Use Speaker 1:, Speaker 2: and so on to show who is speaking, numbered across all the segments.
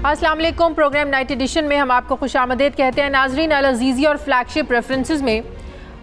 Speaker 1: अस्सलाम वालेकुम। Programme night addition में हम आपको खुशामदीद कहते हैं। नाजरीन, अल अजीज़ी और फ्लैगशिप रेफरेंसेस में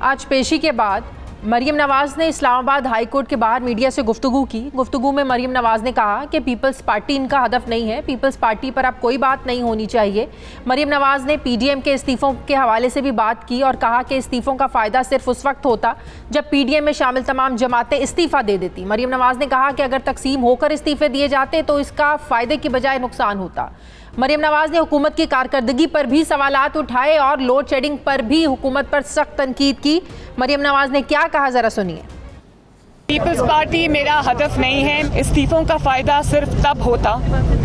Speaker 1: आज पेशी के बाद मरीम नवाज़ ने इस्लामाबाद हाई कोर्ट के बाहर मीडिया से गुफ्तगू की। गुफ्तगू में मरीम नवाज़ ने कहा कि पीपल्स पार्टी इनका हदफ नहीं है, पीपल्स पार्टी पर अब कोई बात नहीं होनी चाहिए। मरीम नवाज़ ने PDM के इस्तीफ़ों के हवाले से भी बात की और कहा कि इस्तीफ़ों का फ़ायदा सिर्फ उस वक्त होता जब PDM में शामिल तमाम जमातें इस्तीफ़ा दे देती। मरीम नवाज़ ने कहा कि अगर तकसीम होकर इस्तीफ़े दिए जाते तो इसका फ़ायदे की बजाय नुकसान होता। मरीम नवाज़ ने हुकूमत की कारकर्दगी पर भी सवालात उठाए और लोड शेडिंग पर भी हुकूमत पर सख्त तनकीद की। मरीम नवाज़ ने क्या कहा, ज़रा सुनिए।
Speaker 2: पीपल्स पार्टी मेरा हदफ नहीं है। इस्तीफों का फ़ायदा सिर्फ तब होता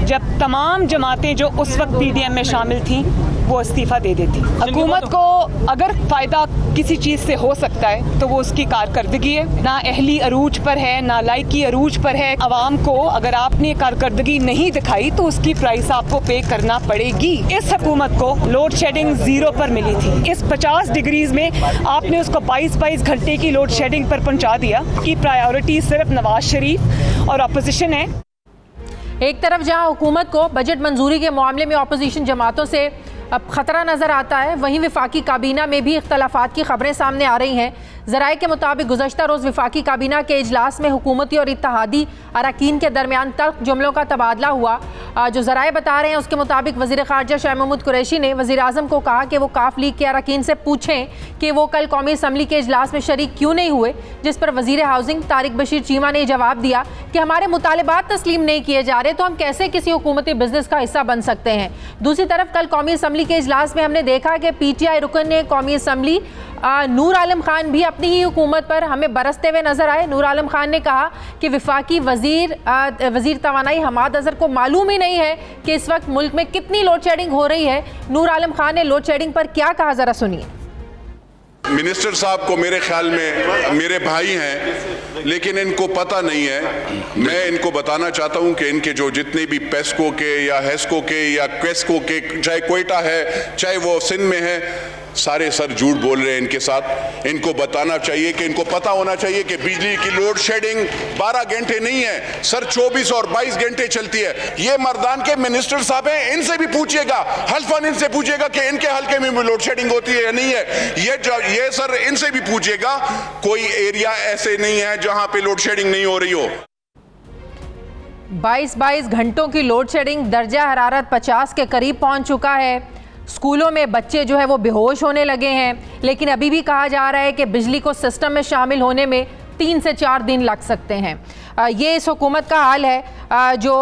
Speaker 2: जब तमाम जमातें जो उस वक्त PDM में शामिल थीं वो इस्तीफ़ा दे देती। हुकूमत को अगर फ़ायदा किसी चीज़ से हो सकता है तो वो उसकी कारकर्दगी है। ना अहली अरूज पर है, ना लायकी अरूज पर है। आवाम को अगर आपने कारकर्दगी नहीं दिखाई तो उसकी प्राइस आपको पे करना पड़ेगी। इस हुकूमत को लोड शेडिंग 0 पर मिली थी। इस 50 डिग्रीज में आपने उसको 22 घंटे की लोड शेडिंग पर पहुँचा दिया कि प्रायोरिटी सिर्फ नवाज शरीफ और अपोजिशन है।
Speaker 1: एक तरफ जहां हुकूमत को बजट मंजूरी के मामले में अपोजिशन जमातों से अब खतरा नज़र आता है, वहीं विफाकी काबीना में भी इख्तलाफात की खबरें सामने आ रही हैं। ज़राए के मुताबिक गुज़श्ता रोज़ विफाकी काबीना के इजलास में हुकूमती और इत्तेहादी अरकान के दरमियान तल्ख जुमलों का तबादला हुआ। जो ज़राए बता रहे हैं उसके मुताबिक वज़ीर ख़ारजा शाह महमूद कुरैशी ने वज़ीर आज़म को कहा कि वो काफ लीग के अरकान से पूछें कि वो कल कौमी असम्बली के इजलास में शरीक क्यों नहीं हुए, जिस पर वज़ीर हाउसिंग तारिक बशीर चीमा ने जवाब दिया कि हमारे मुतालबात तस्लीम नहीं किए जा रहे तो हम कैसे किसी हुकूमती बिजनेस का हिस्सा बन सकते हैं। दूसरी तरफ कल कौमी असम्बली के इजलास में हमने देखा कि PTI रुकन ने कौमी असम्बली नूर आलम खान भी अपनी ही हुकूमत पर हमें बरसते हुए नजर आए। नूर आलम खान ने कहा कि विफाकी वजीर तवानाई हमाद अजहर को मालूम ही नहीं है कि इस वक्त मुल्क में कितनी लोड शेडिंग हो रही है। नूर आलम खान ने लोड शेडिंग पर क्या कहा, जरा सुनिए।
Speaker 3: मिनिस्टर साहब को मेरे ख्याल में मेरे भाई हैं, लेकिन इनको पता नहीं है। मैं इनको बताना चाहता हूं कि इनके जो जितने भी पेस्को के या हेस्को के या क्वेस्को के, चाहे कोयटा है चाहे वो सिंध में है, सारे सर झूठ बोल रहे हैं इनके साथ। इनको बताना चाहिए कि इनको पता होना चाहिए कि बिजली की लोड शेडिंग 12 घंटे नहीं है सर, 24 और 22 घंटे चलती है। ये मर्दान के मिनिस्टर साहब हैं, इनसे भी पूछिएगा, हल्फन इनसे पूछिएगा कि इनके हल्के में भी लोड शेडिंग होती है या नहीं है। ये सर इनसे भी पूछिएगा, कोई एरिया ऐसे नहीं है जहां पे लोड शेडिंग नहीं हो रही हो।
Speaker 1: 22 घंटों की लोड शेडिंग, दर्जा हरारत 50 के करीब पहुंच चुका है। स्कूलों में बच्चे जो है वो बेहोश होने लगे हैं, लेकिन अभी भी कहा जा रहा है कि बिजली को सिस्टम में शामिल होने में 3 से 4 दिन लग सकते हैं। ये इस हुकूमत का हाल है। जो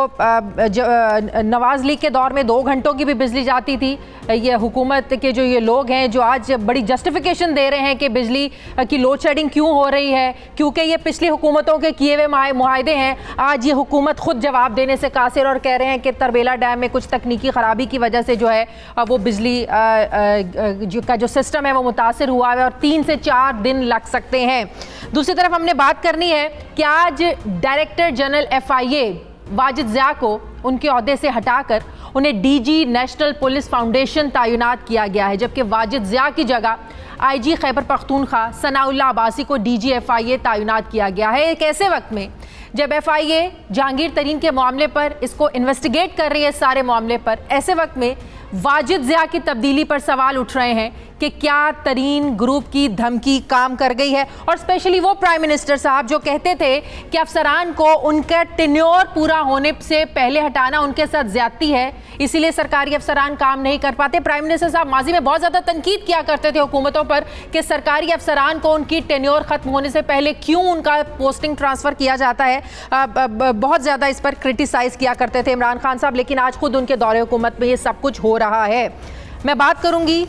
Speaker 1: नवाज़ लीग के दौर में 2 घंटों की भी बिजली जाती थी। ये हुकूमत के जो ये लोग हैं जो आज बड़ी जस्टिफिकेशन दे रहे हैं कि बिजली की लोड शेडिंग क्यों हो रही है, क्योंकि ये पिछली हुकूमतों के किए हुए मुआहदे हैं। आज ये हुकूमत खुद जवाब देने से कासिर और कह रहे हैं कि तरबेला डैम में कुछ तकनीकी ख़राबी की वजह से जो है वो बिजली का जो सिस्टम है वो मुतासिर हुआ है और 3 से 4 दिन लग सकते हैं। दूसरी तरफ हमने बात करनी है कि आज director general FIA Wajid Zia को उनके ओहदे से हटाकर उन्हें DG नेशनल पुलिस फाउंडेशन तैनात किया गया है, जबकि वाजिद ज़िया की जगह IG खैबर पख्तूनख्वा सनाउल्लाह अब्बासी को DG FIA तैनात किया गया है। एक ऐसे वक्त में जब FIA जहांगीर तरीन के मामले पर इसको इन्वेस्टिगेट कर रही है, सारे मामले पर, ऐसे वक्त में वाजिद ज़िया की तब्दीली पर सवाल उठ रहे हैं कि क्या तरीन ग्रुप की धमकी काम कर गई है। और स्पेशली वो प्राइम मिनिस्टर साहब जो कहते थे कि अफसरान को उनका टेन्योर पूरा होने से पहले हटाना उनके साथ ज्यादती है, इसीलिए सरकारी अफसरान काम नहीं कर पाते। प्राइम मिनिस्टर साहब माजी में बहुत ज़्यादा तनकीद किया करते थे हुकूमतों पर कि सरकारी अफसरान को उनकी टेन्योर ख़त्म होने से पहले क्यों उनका पोस्टिंग ट्रांसफ़र किया जाता है। बहुत ज़्यादा इस पर क्रिटिसाइज़ किया करते थे इमरान खान साहब, लेकिन आज खुद उनके दौरे हुकूमत में ये सब कुछ हो रहा है। मैं बात करूंगी,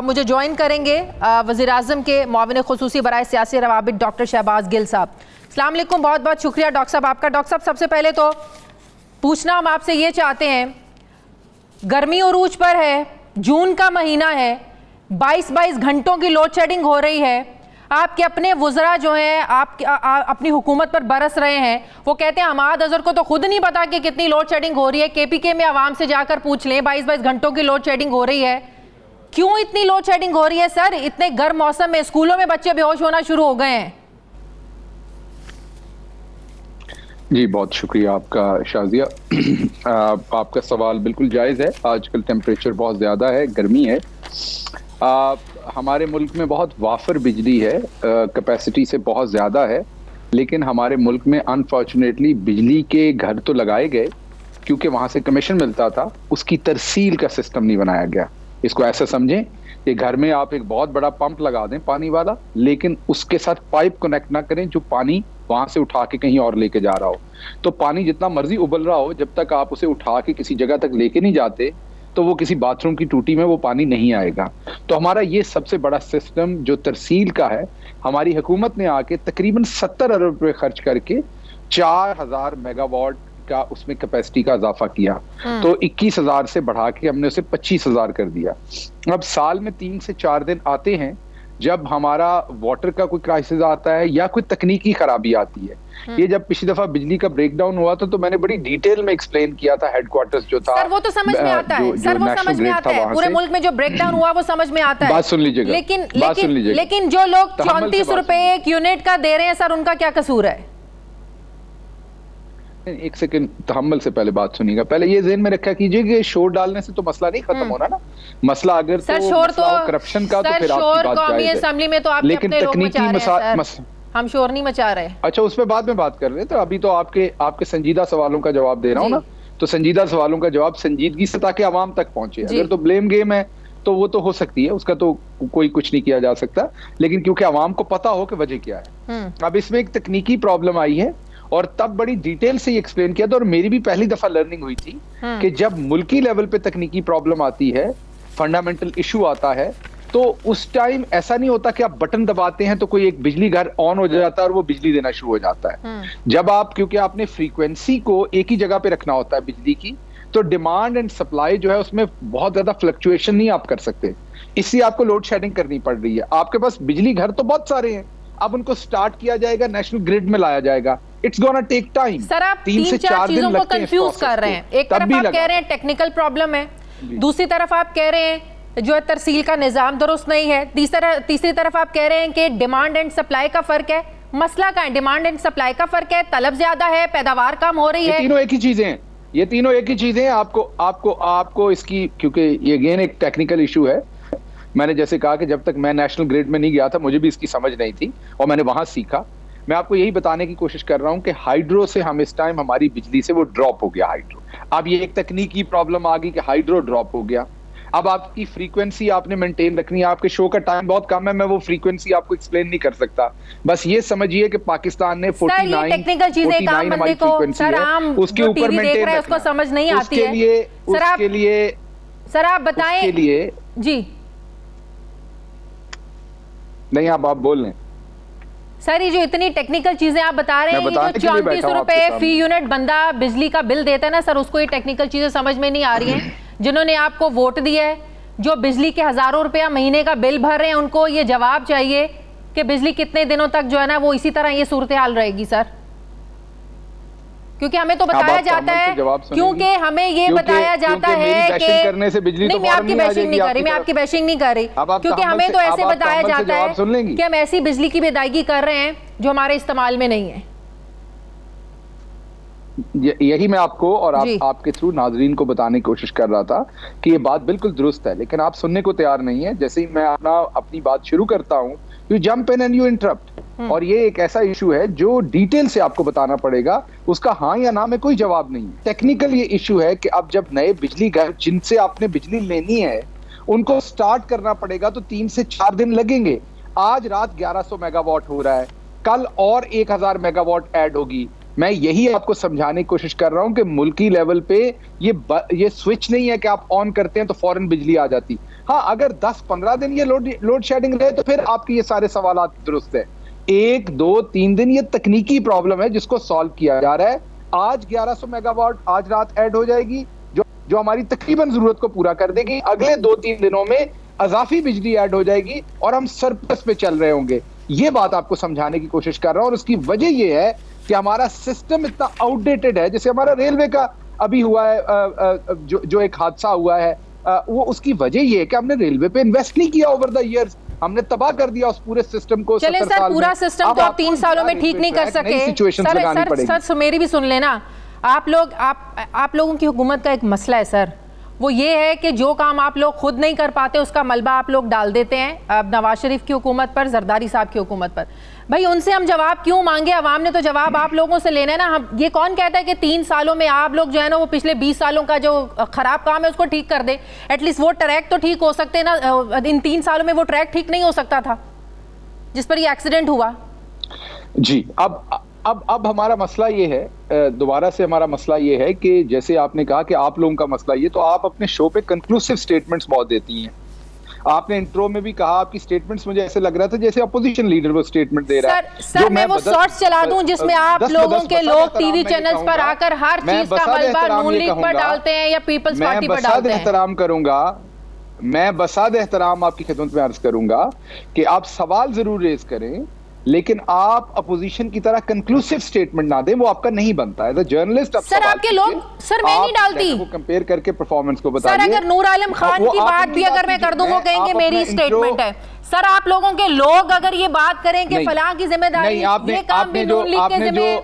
Speaker 1: मुझे ज्वाइन करेंगे वज़ीर आज़म के मुआविन ख़ुसूसी बराए सियासी रवाबित डॉक्टर शहबाज गिल साहब। अस्सलाम वालेकुम, बहुत बहुत शुक्रिया डॉक्टर साहब आपका। डॉक्टर साहब, सबसे पहले तो पूछना हम आपसे ये चाहते हैं, गर्मी उरूज पर है, जून का महीना है, 22 घंटों की लोड शेडिंग हो रही है, आपके अपने वज़रा जो हैं आप अपनी हुकूमत पर बरस रहे हैं, वो कहते हैं हमाद अजहर को तो खुद नहीं पता कि कितनी लोड शेडिंग हो रही है, KPK में आवाम से जाकर पूछ लें, 22 घंटों की लोड शेडिंग हो रही है। क्यों इतनी लोड शेडिंग हो रही है सर? इतने गर्म मौसम में स्कूलों में बच्चे बेहोश होना शुरू हो गए हैं।
Speaker 4: जी, बहुत शुक्रिया आपका शाजिया। आपका सवाल बिल्कुल जायज़ है। आजकल टेम्परेचर बहुत ज़्यादा है, गर्मी है। हमारे मुल्क में बहुत वाफर बिजली है, कैपेसिटी से बहुत ज़्यादा है, लेकिन हमारे मुल्क में अनफॉर्चुनेटली बिजली के घर तो लगाए गए क्योंकि वहाँ से कमीशन मिलता था, उसकी तरसील का सिस्टम नहीं बनाया गया। इसको ऐसा समझें कि घर में आप एक बहुत बड़ा पंप लगा दें पानी वाला, लेकिन उसके साथ पाइप कनेक्ट ना करें जो पानी वहां से उठा के कहीं और लेके जा रहा हो। तो पानी जितना मर्जी उबल रहा हो, जब तक आप उसे उठा के किसी जगह तक लेके नहीं जाते तो वो किसी बाथरूम की टूटी में वो पानी नहीं आएगा। तो हमारा ये सबसे बड़ा सिस्टम जो तरसील का है, हमारी हुकूमत ने आके तकरीबन 70 अरब रुपए खर्च करके 4000 मेगावाट का उसमें कैपेसिटी का इजाफा किया। तो 21,000 से बढ़ा के हमने उसे 25,000 कर दिया। अब साल में 3 से 4 दिन आते हैं जब हमारा वाटर का कोई क्राइसिस आता है या कोई तकनीकी खराबी आती है। ये जब पिछली दफा बिजली का ब्रेकडाउन हुआ था तो मैंने बड़ी डिटेल में एक्सप्लेन किया था, हेडक्वार्टर्स जो था।
Speaker 1: सर वो तो समझ में आता है, सर वो समझ में आता है, पूरे मुल्क में जो ब्रेकडाउन हुआ वो समझ में आता है।
Speaker 4: बात सुन लीजिएगा,
Speaker 1: लेकिन जो लोग 34 रुपए एक यूनिट का दे रहे हैं सर, उनका क्या कसूर है?
Speaker 4: एक सेकंड, तहम्मुल से पहले बात सुनिएगा। पहले ये ज़हन में रखा कीजिए कि शोर डालने से तो मसला नहीं खत्म होना ना। मसला अगर
Speaker 1: सर
Speaker 4: तो
Speaker 1: शोर तो
Speaker 4: करप्शन का तो फिर
Speaker 1: शोर
Speaker 4: आपकी बात
Speaker 1: कौमी
Speaker 4: जायज़ है।
Speaker 1: असेंबली में तो आप
Speaker 4: लेकिन तकनीकी
Speaker 1: हम शोर नहीं मचा रहे।
Speaker 4: अच्छा, उस पर बाद में बात कर रहे हैं। तो अभी तो आपके संजीदा सवालों का जवाब दे रहा हूँ ना। तो संजीदा सवालों का जवाब संजीदगी से ताकि आवाम तक पहुंचे। अगर तो ब्लेम गेम है तो वो तो हो सकती है, उसका तो कोई कुछ नहीं किया जा सकता, लेकिन क्योंकि आवाम को पता हो कि वजह क्या है। अब इसमें एक तकनीकी प्रॉब्लम आई है और तब बड़ी डिटेल से एक्सप्लेन किया था, और मेरी भी पहली दफा लर्निंग हुई थी कि जब मुल्की लेवल पे तकनीकी प्रॉब्लम आती है, फंडामेंटल इशू आता है, तो उस टाइम ऐसा नहीं होता कि आप बटन दबाते हैं तो कोई एक बिजली घर ऑन हो जाता है और वो बिजली देना शुरू हो जाता है। जब आप, क्योंकि आपने फ्रीक्वेंसी को एक ही जगह पे रखना होता है बिजली की, तो डिमांड एंड सप्लाई जो है उसमें बहुत ज्यादा फ्लक्चुएशन नहीं आप कर सकते, इसलिए आपको लोड शेडिंग करनी पड़ रही है। आपके पास बिजली घर तो बहुत सारे हैं, अब उनको स्टार्ट किया जाएगा, नेशनल ग्रिड में लाया जाएगा, it's gonna take time.
Speaker 1: Sir आप 3 से 4 चीजों को कंफ्यूज कर रहे हैं। एक तरफ आप कह रहे हैं टेक्निकल प्रॉब्लम है, दूसरी तरफ आप कह रहे हैं जो है तरसील का निजाम दुरुस्त नहीं है, तीसरी तरफ आप कह रहे हैं कि डिमांड एंड सप्लाई का फर्क है। मसला क्या है? डिमांड एंड सप्लाई का फर्क है, तलब ज्यादा है, पैदावार कम हो रही है।
Speaker 4: तीनों एक ही चीजें हैं, ये तीनों एक ही चीजें हैं। आपको इसकी, क्योंकि ये अगेन एक टेक्निकल इशू है। मैंने जैसे कहा कि जब तक मैं नेशनल ग्रिड में नहीं गया था मुझे भी इसकी समझ नहीं थी और मैंने वहां सीखा। मैं आपको यही बताने की कोशिश कर रहा हूं कि हाइड्रो से हम इस टाइम हमारी बिजली से वो ड्रॉप हो गया हाइड्रो। अब ये एक तकनीकी प्रॉब्लम आ गई कि हाइड्रो ड्रॉप हो गया। अब आपकी फ्रीक्वेंसी आपने मेंटेन रखनी है। आपके शो का टाइम बहुत कम है, मैं वो फ्रीक्वेंसी आपको एक्सप्लेन नहीं कर सकता। बस ये समझिए कि पाकिस्तान ने 49
Speaker 1: टेक्निकल चीजें काम बंदे को सर आम
Speaker 4: उसके ऊपर मेंटेन रखना,
Speaker 1: उसको समझ नहीं आती है।
Speaker 4: उसके लिए
Speaker 1: सर आप बताएं।
Speaker 4: उसके लिए
Speaker 1: जी
Speaker 4: नहीं, आप बोल लें
Speaker 1: सर। ये जो इतनी टेक्निकल चीजें आप बता रहे हैं, जो 34 रुपए फी यूनिट बंदा बिजली का बिल देता है ना सर, उसको ये टेक्निकल चीजें समझ में नहीं आ रही हैं। जिन्होंने आपको वोट दिया है, जो बिजली के हजारों रुपया महीने का बिल भर रहे हैं, उनको ये जवाब चाहिए कि बिजली कितने दिनों तक जो है ना वो इसी तरह ये सूरत हाल रहेगी सर। क्योंकि हमें तो बताया जाता है, क्योंकि हमें ये बताया जाता है कि
Speaker 4: करने से बिजली
Speaker 1: नहीं, मैं आपकी बैशिंग नहीं कर रही, मैं आपकी बैशिंग नहीं कर रही, क्योंकि हमें तो ऐसे बताया जाता है कि हम ऐसी बिजली की बेदायगी कर रहे हैं जो हमारे इस्तेमाल में नहीं है।
Speaker 4: यही मैं आपको और आपके थ्रू नाजरीन को बताने की कोशिश कर रहा था कि ये बात बिल्कुल दुरुस्त है, लेकिन आप सुनने को तैयार नहीं है। जैसे ही मैं अपनी बात शुरू करता हूँ, you jump in and you interrupt. और ये एक ऐसा इशू है जो डिटेल से आपको बताना पड़ेगा, उसका हाँ या ना में कोई जवाब नहीं है। टेक्निकल ये इशू है कि अब जब नए बिजली घर जिनसे आपने बिजली लेनी है उनको स्टार्ट करना पड़ेगा तो 3 से 4 दिन लगेंगे। आज रात 1100 मेगावाट हो रहा है, कल और 1000 मेगावाट ऐड होगी। मैं यही आपको समझाने की कोशिश कर रहा हूं कि मुल्की लेवल पे ये स्विच नहीं है कि आप ऑन करते हैं तो फौरन बिजली आ जाती। हाँ, अगर 10-15 दिन ये लोड शेडिंग रहे तो फिर आपके ये सारे सवाल दुरुस्त है। 1, 2, 3 दिन ये तकनीकी प्रॉब्लम है जिसको सॉल्व किया जा रहा है। आज 1100 मेगावाट आज रात ऐड हो जाएगी जो हमारी तकरीबन जरूरत को पूरा कर देगी। अगले 2-3 दिनों में अजाफी बिजली ऐड हो जाएगी और हम सरप्लस पे चल रहे होंगे। ये बात आपको समझाने की कोशिश कर रहा हूं और उसकी वजह यह है कि हमारा सिस्टम इतना आउटडेटेड है। जैसे हमारा रेलवे का अभी हुआ है, जो एक हादसा हुआ है, वो उसकी वजह यह है कि हमने रेलवे पे इन्वेस्ट नहीं किया ओवर द ईयर्स। हमने तबाह कर दिया उस पूरे सिस्टम को।
Speaker 1: चले सर, पूरा सिस्टम तो आप 3 सालों में ठीक नहीं कर सके। सर मेरी भी सुन लेना। आप लोगों की हुकूमत का एक मसला है सर, वो ये है कि जो काम आप लोग खुद नहीं कर पाते उसका मलबा आप लोग डाल देते हैं अब नवाज शरीफ की हुकूमत पर, जरदारी साहब की हुकूमत पर। भाई उनसे हम जवाब क्यों मांगे? अवाम ने तो जवाब आप लोगों से लेना है ना। हम ये कौन कहता है कि 3 सालों में आप लोग जो है ना वो पिछले 20 सालों का जो खराब काम है उसको ठीक कर दे। एटलीस्ट वो ट्रैक तो ठीक हो सकते ना। इन 3 सालों में वो ट्रैक ठीक नहीं हो सकता था जिस पर ये एक्सीडेंट हुआ।
Speaker 4: जी अब हमारा मसला ये है, दोबारा से हमारा मसला ये है कि जैसे आपने कहा कि आप लोगों का मसला ये, तो आप अपने शो पे कंक्लूसिव स्टेटमेंट्स बहुत देती हैं। आपने इंट्रो में भी कहा, आपकी स्टेटमेंट्स मुझे ऐसे लग रहा था जैसे अपोजिशन लीडर वो स्टेटमेंट दे रहा है।
Speaker 1: सर मैं वो शॉर्ट्स चला दूं जिसमें आप लोगों के लोग टीवी चैनल्स पर आकर हर चीज का मलबा नून लीग पर डालते हैं या पीपल्स पार्टी पर डालते हैं।
Speaker 4: एहतराम करूंगा, मैं बसाद एहतराम आपकी खिदमत में अर्ज करूंगा कि आप सवाल जरूर रेज करें, लेकिन आप अपोजिशन की तरह कंक्लूसिव स्टेटमेंट ना दें, वो आपका नहीं बनता है। जर्नलिस्ट
Speaker 1: सर आपके लोग, सर मैं नहीं डालती वो
Speaker 4: कंपेयर करके परफॉर्मेंस को बताइए।
Speaker 1: सर अगर नूर आलम खान की बात भी अगर मैं कर दूं वो कहेंगे मेरी स्टेटमेंट है। सर आप लोगों के लोग अगर ये बात करें कि फलां की जिम्मेदारी ये काम भी नून लीग के जिम्मे,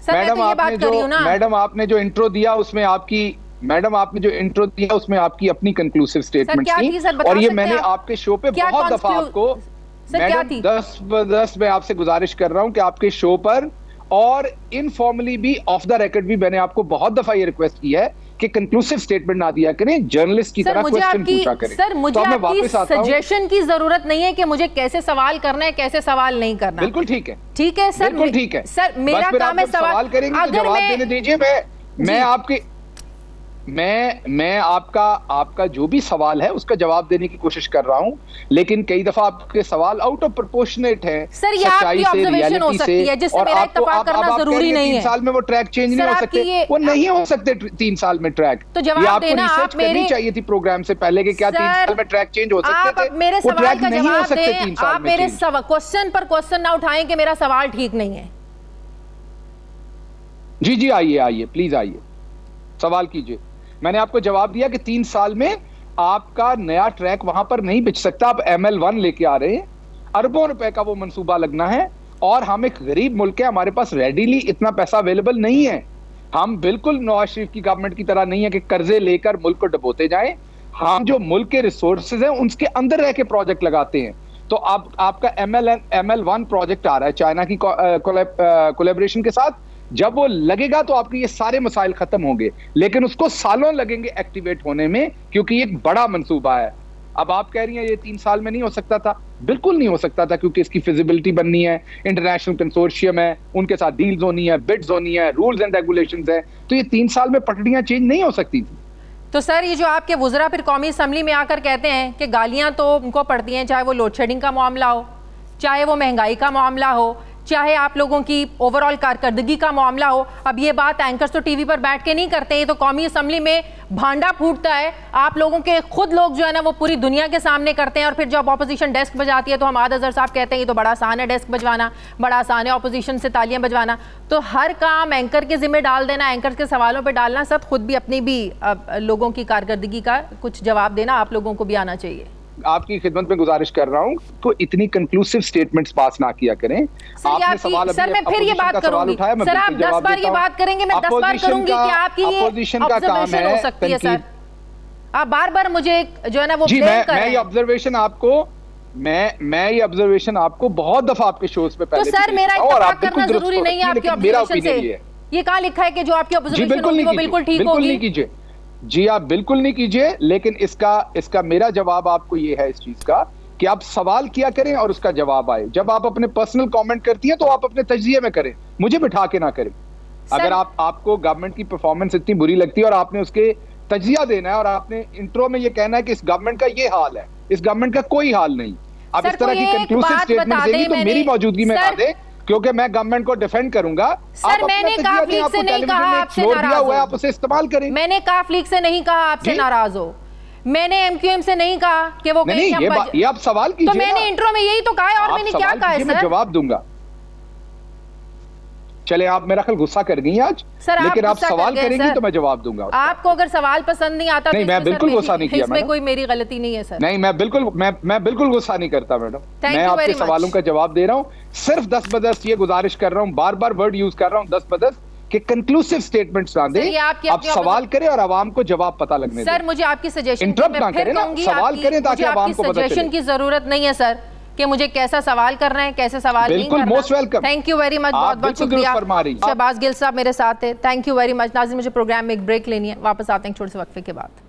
Speaker 1: सर मैं तो ये बात कर रही हूं ना।
Speaker 4: मैडम आपने जो इंट्रो दिया उसमें आपकी अपनी कंक्लूसिव स्टेटमेंट थी, और ये मैंने आपके शो पे बहुत दफा आपको मैडम 10 मैं आपसे गुजारिश कर रहा हूं कि आपके शो पर और इनफॉर्मली भी ऑफ द रिकॉर्ड भी मैंने आपको बहुत दफा ये रिक्वेस्ट की है कि कंक्लूसिव स्टेटमेंट ना दिया करें, जर्नलिस्ट की तरह क्वेश्चन पूछा करें।
Speaker 1: सर मुझे आपकी सजेशन की जरूरत नहीं है कि मुझे कैसे सवाल करना है कैसे सवाल नहीं करना।
Speaker 4: बिल्कुल ठीक है,
Speaker 1: ठीक है सर,
Speaker 4: बिल्कुल ठीक है
Speaker 1: सर। मेरा काम है
Speaker 4: सवाल करेंगे तो जवाब देने दीजिए। मैं आपके मैं आपका जो भी सवाल है उसका जवाब देने की कोशिश कर रहा हूं, लेकिन कई दफा आपके सवाल आउट ऑफ प्रोपोर्शनेट है
Speaker 1: सच्चाई से, रियलिटी से, और मेरा इत्तेफाक करना जरूरी नहीं है।
Speaker 4: 3 साल में वो ट्रैक चेंज नहीं हो सकते, वो नहीं हो सकते 3 साल में ट्रैक।
Speaker 1: तो जवाब देना आप
Speaker 4: करनी चाहिए थी प्रोग्राम से पहले कि क्या 3 साल में ट्रैक चेंज हो सकते थे।
Speaker 1: मेरे सवाल का जवाब दें। आप मेरे
Speaker 4: क्वेश्चन
Speaker 1: पर क्वेश्चन ना उठाएं कि मेरा सवाल ठीक नहीं है।
Speaker 4: जी आइए प्लीज आइए, सवाल कीजिए। मैंने आपको जवाब दिया कि 3 साल में आपका नया ट्रैक वहां पर नहीं बिछ सकता। आप ML1 लेके आ रहे हैं, अरबों रुपए का वो मंसूबा लगना है, और हम एक गरीब मुल्क है, हमारे पास रेडीली इतना पैसा अवेलेबल नहीं है। हम बिल्कुल नवाज शरीफ की गवर्नमेंट की तरह नहीं है कि कर्जे लेकर मुल्क को डुबोते जाएं। हम जो मुल्क के रिसोर्सेज हैं उसके अंदर रह के प्रोजेक्ट लगाते हैं। तो आपका ML1 प्रोजेक्ट आ रहा है चाइना की कोलैबोरेशन के साथ, जब वो लगेगा तो आपके ये सारे मसाइल खत्म होंगे, लेकिन उसको सालों लगेंगे एक्टिवेट होने में, क्योंकि ये एक बड़ा मंसूबा है। अब आप कह रही हैं ये 3 साल में नहीं हो सकता था, बिल्कुल नहीं हो सकता था, क्योंकि इसकी फिजिबिलिटी बननी है, इंटरनेशनल कंसोर्शियम है, उनके साथ डील्स होनी है, बिड्स होनी है, रूल्स एंड रेगुलेशंस है, तो ये 3 साल में पटड़ियां चेंज नहीं हो सकती थी।
Speaker 1: तो सर ये जो आपके वुज़रा फिर कौमी असम्बली में आकर कहते हैं कि गालियां तो उनको पड़ती हैं, चाहे वो लोड शेडिंग का मामला हो, चाहे वो महंगाई का मामला हो, चाहे आप लोगों की ओवरऑल कारकर्दगी का मामला हो। अब ये बात एंकर्स तो टीवी पर बैठ के नहीं करते हैं, तो कौमी असम्बली में भांडा फूटता है, आप लोगों के खुद लोग जो है ना वो पूरी दुनिया के सामने करते हैं। और फिर जब अपोजिशन डेस्क बजाती है तो हमाद अजहर साहब कहते हैं ये तो बड़ा आसान है डेस्क बजवाना, बड़ा आसान है अपोजिशन से तालियां बजवाना। तो हर काम एंकर के जिम्मे डाल देना, एंकर के सवालों पर डालना, सब खुद भी अपनी भी लोगों की कारकर्दगी का कुछ जवाब देना आप लोगों को भी आना चाहिए।
Speaker 4: आपकी खिदमत में गुजारिश कर रहा हूं तो इतनी कंक्लूसिव स्टेटमेंट्स पास ना किया करें।
Speaker 1: आपने सवाल सर मैं फिर ये बात करूंगी, सर आप 10 बार ये बात करेंगे, मैं 10 बार करूंगी कि आपकी ये ऑब्जर्वेशन हो सकती है। सर आप बार-बार मुझे जो है ना वो ब्लेम कर रहे हैं।
Speaker 4: मैं ये ऑब्जर्वेशन आपको बहुत दफा आपके शोज पे पहले,
Speaker 1: तो सर मेरा इत्तेफाक करना जरूरी नहीं है आपकी ऑब्जर्वेशन से। ये कहां लिखा है कि जो आपकी ऑब्जर्वेशन होगी वो बिल्कुल ठीक होगी?
Speaker 4: जी आप बिल्कुल नहीं कीजिए, लेकिन इसका मेरा जवाब आपको ये है इस चीज का कि आप सवाल किया करें और उसका जवाब आए। जब आप अपने पर्सनल कमेंट करती हैं तो आप अपने तज्जिए में करें, मुझे बिठा के ना करें। अगर आपको गवर्नमेंट की परफॉर्मेंस इतनी बुरी लगती है और आपने उसके तज्जिया देना है और आपने इंट्रो में ये कहना है कि इस गवर्नमेंट का ये हाल है, इस गवर्नमेंट का कोई हाल नहीं, आप इस तरह की कंक्लूसिव स्टेटमेंट देंगी तो मेरी मौजूदगी में आ दे, क्योंकि मैं गवर्नमेंट को डिफेंड करूंगा।
Speaker 1: सर मैंने काफ लीग से नहीं कहा आपसे नाराज हो,
Speaker 4: आप उसे इस्तेमाल करें।
Speaker 1: मैंने काफ लीग से नहीं कहा आपसे नाराज हो, मैंने MQM से नहीं कहा कि वो
Speaker 4: नहीं, ये आप सवाल कीजिए।
Speaker 1: तो मैंने इंट्रो में यही तो कहा है, और मैंने क्या कहा है सर?
Speaker 4: जवाब दूंगा। चले आप मेरा ख्याल गुस्सा कर गई आज,
Speaker 1: सर,
Speaker 4: लेकिन आप
Speaker 1: गुस्सा
Speaker 4: सवाल
Speaker 1: कर गए,
Speaker 4: करेंगी
Speaker 1: सर।
Speaker 4: तो मैं जवाब दूंगा।
Speaker 1: आपको अगर सवाल पसंद नहीं आता
Speaker 4: नहीं,
Speaker 1: तो
Speaker 4: मैं
Speaker 1: इसमें
Speaker 4: बिल्कुल
Speaker 1: सर
Speaker 4: गुस्सा नहीं किया
Speaker 1: इसमें
Speaker 4: मैडम।
Speaker 1: कोई मेरी गलती नहीं है सर।
Speaker 4: नहीं, मैं बिल्कुल गुस्सा नहीं करता मैडम।
Speaker 1: Thank
Speaker 4: मैं
Speaker 1: you
Speaker 4: आपके
Speaker 1: very much.
Speaker 4: सवालों का जवाब दे रहा हूँ, सिर्फ 10 ये गुजारिश कर रहा हूँ, बार बार वर्ड यूज कर रहा हूँ 10 कि कंक्लूसिव स्टेटमेंट्स ना दें,
Speaker 1: सर, ये आपकी
Speaker 4: आप
Speaker 1: अपनी
Speaker 4: सवाल करें और आवाम को जवाब पता लगने दें।
Speaker 1: सर मुझे आपकी सजेशन
Speaker 4: Interrupt ना करें ना, सवाल करें ताकि आवाम को पता
Speaker 1: सजेशन
Speaker 4: चले।
Speaker 1: की जरूरत नहीं है सर कि मुझे कैसा सवाल करना है, कैसे सवाल नहीं
Speaker 4: बिल्कुल,
Speaker 1: करना।
Speaker 4: most welcome।
Speaker 1: Thank you very much,
Speaker 4: आप
Speaker 1: बहुत बहुत
Speaker 4: बिल्कुल
Speaker 1: शुक्रिया।
Speaker 4: दुरुस्त फरमा रही हैं।
Speaker 1: शहबाज गिल साहब मेरे साथ थे, थैंक यू वेरी मच। नाज़रीन मुझे प्रोग्राम में एक ब्रेक लेनी है, वापस आते हैं छोटे से वक्फे के बाद।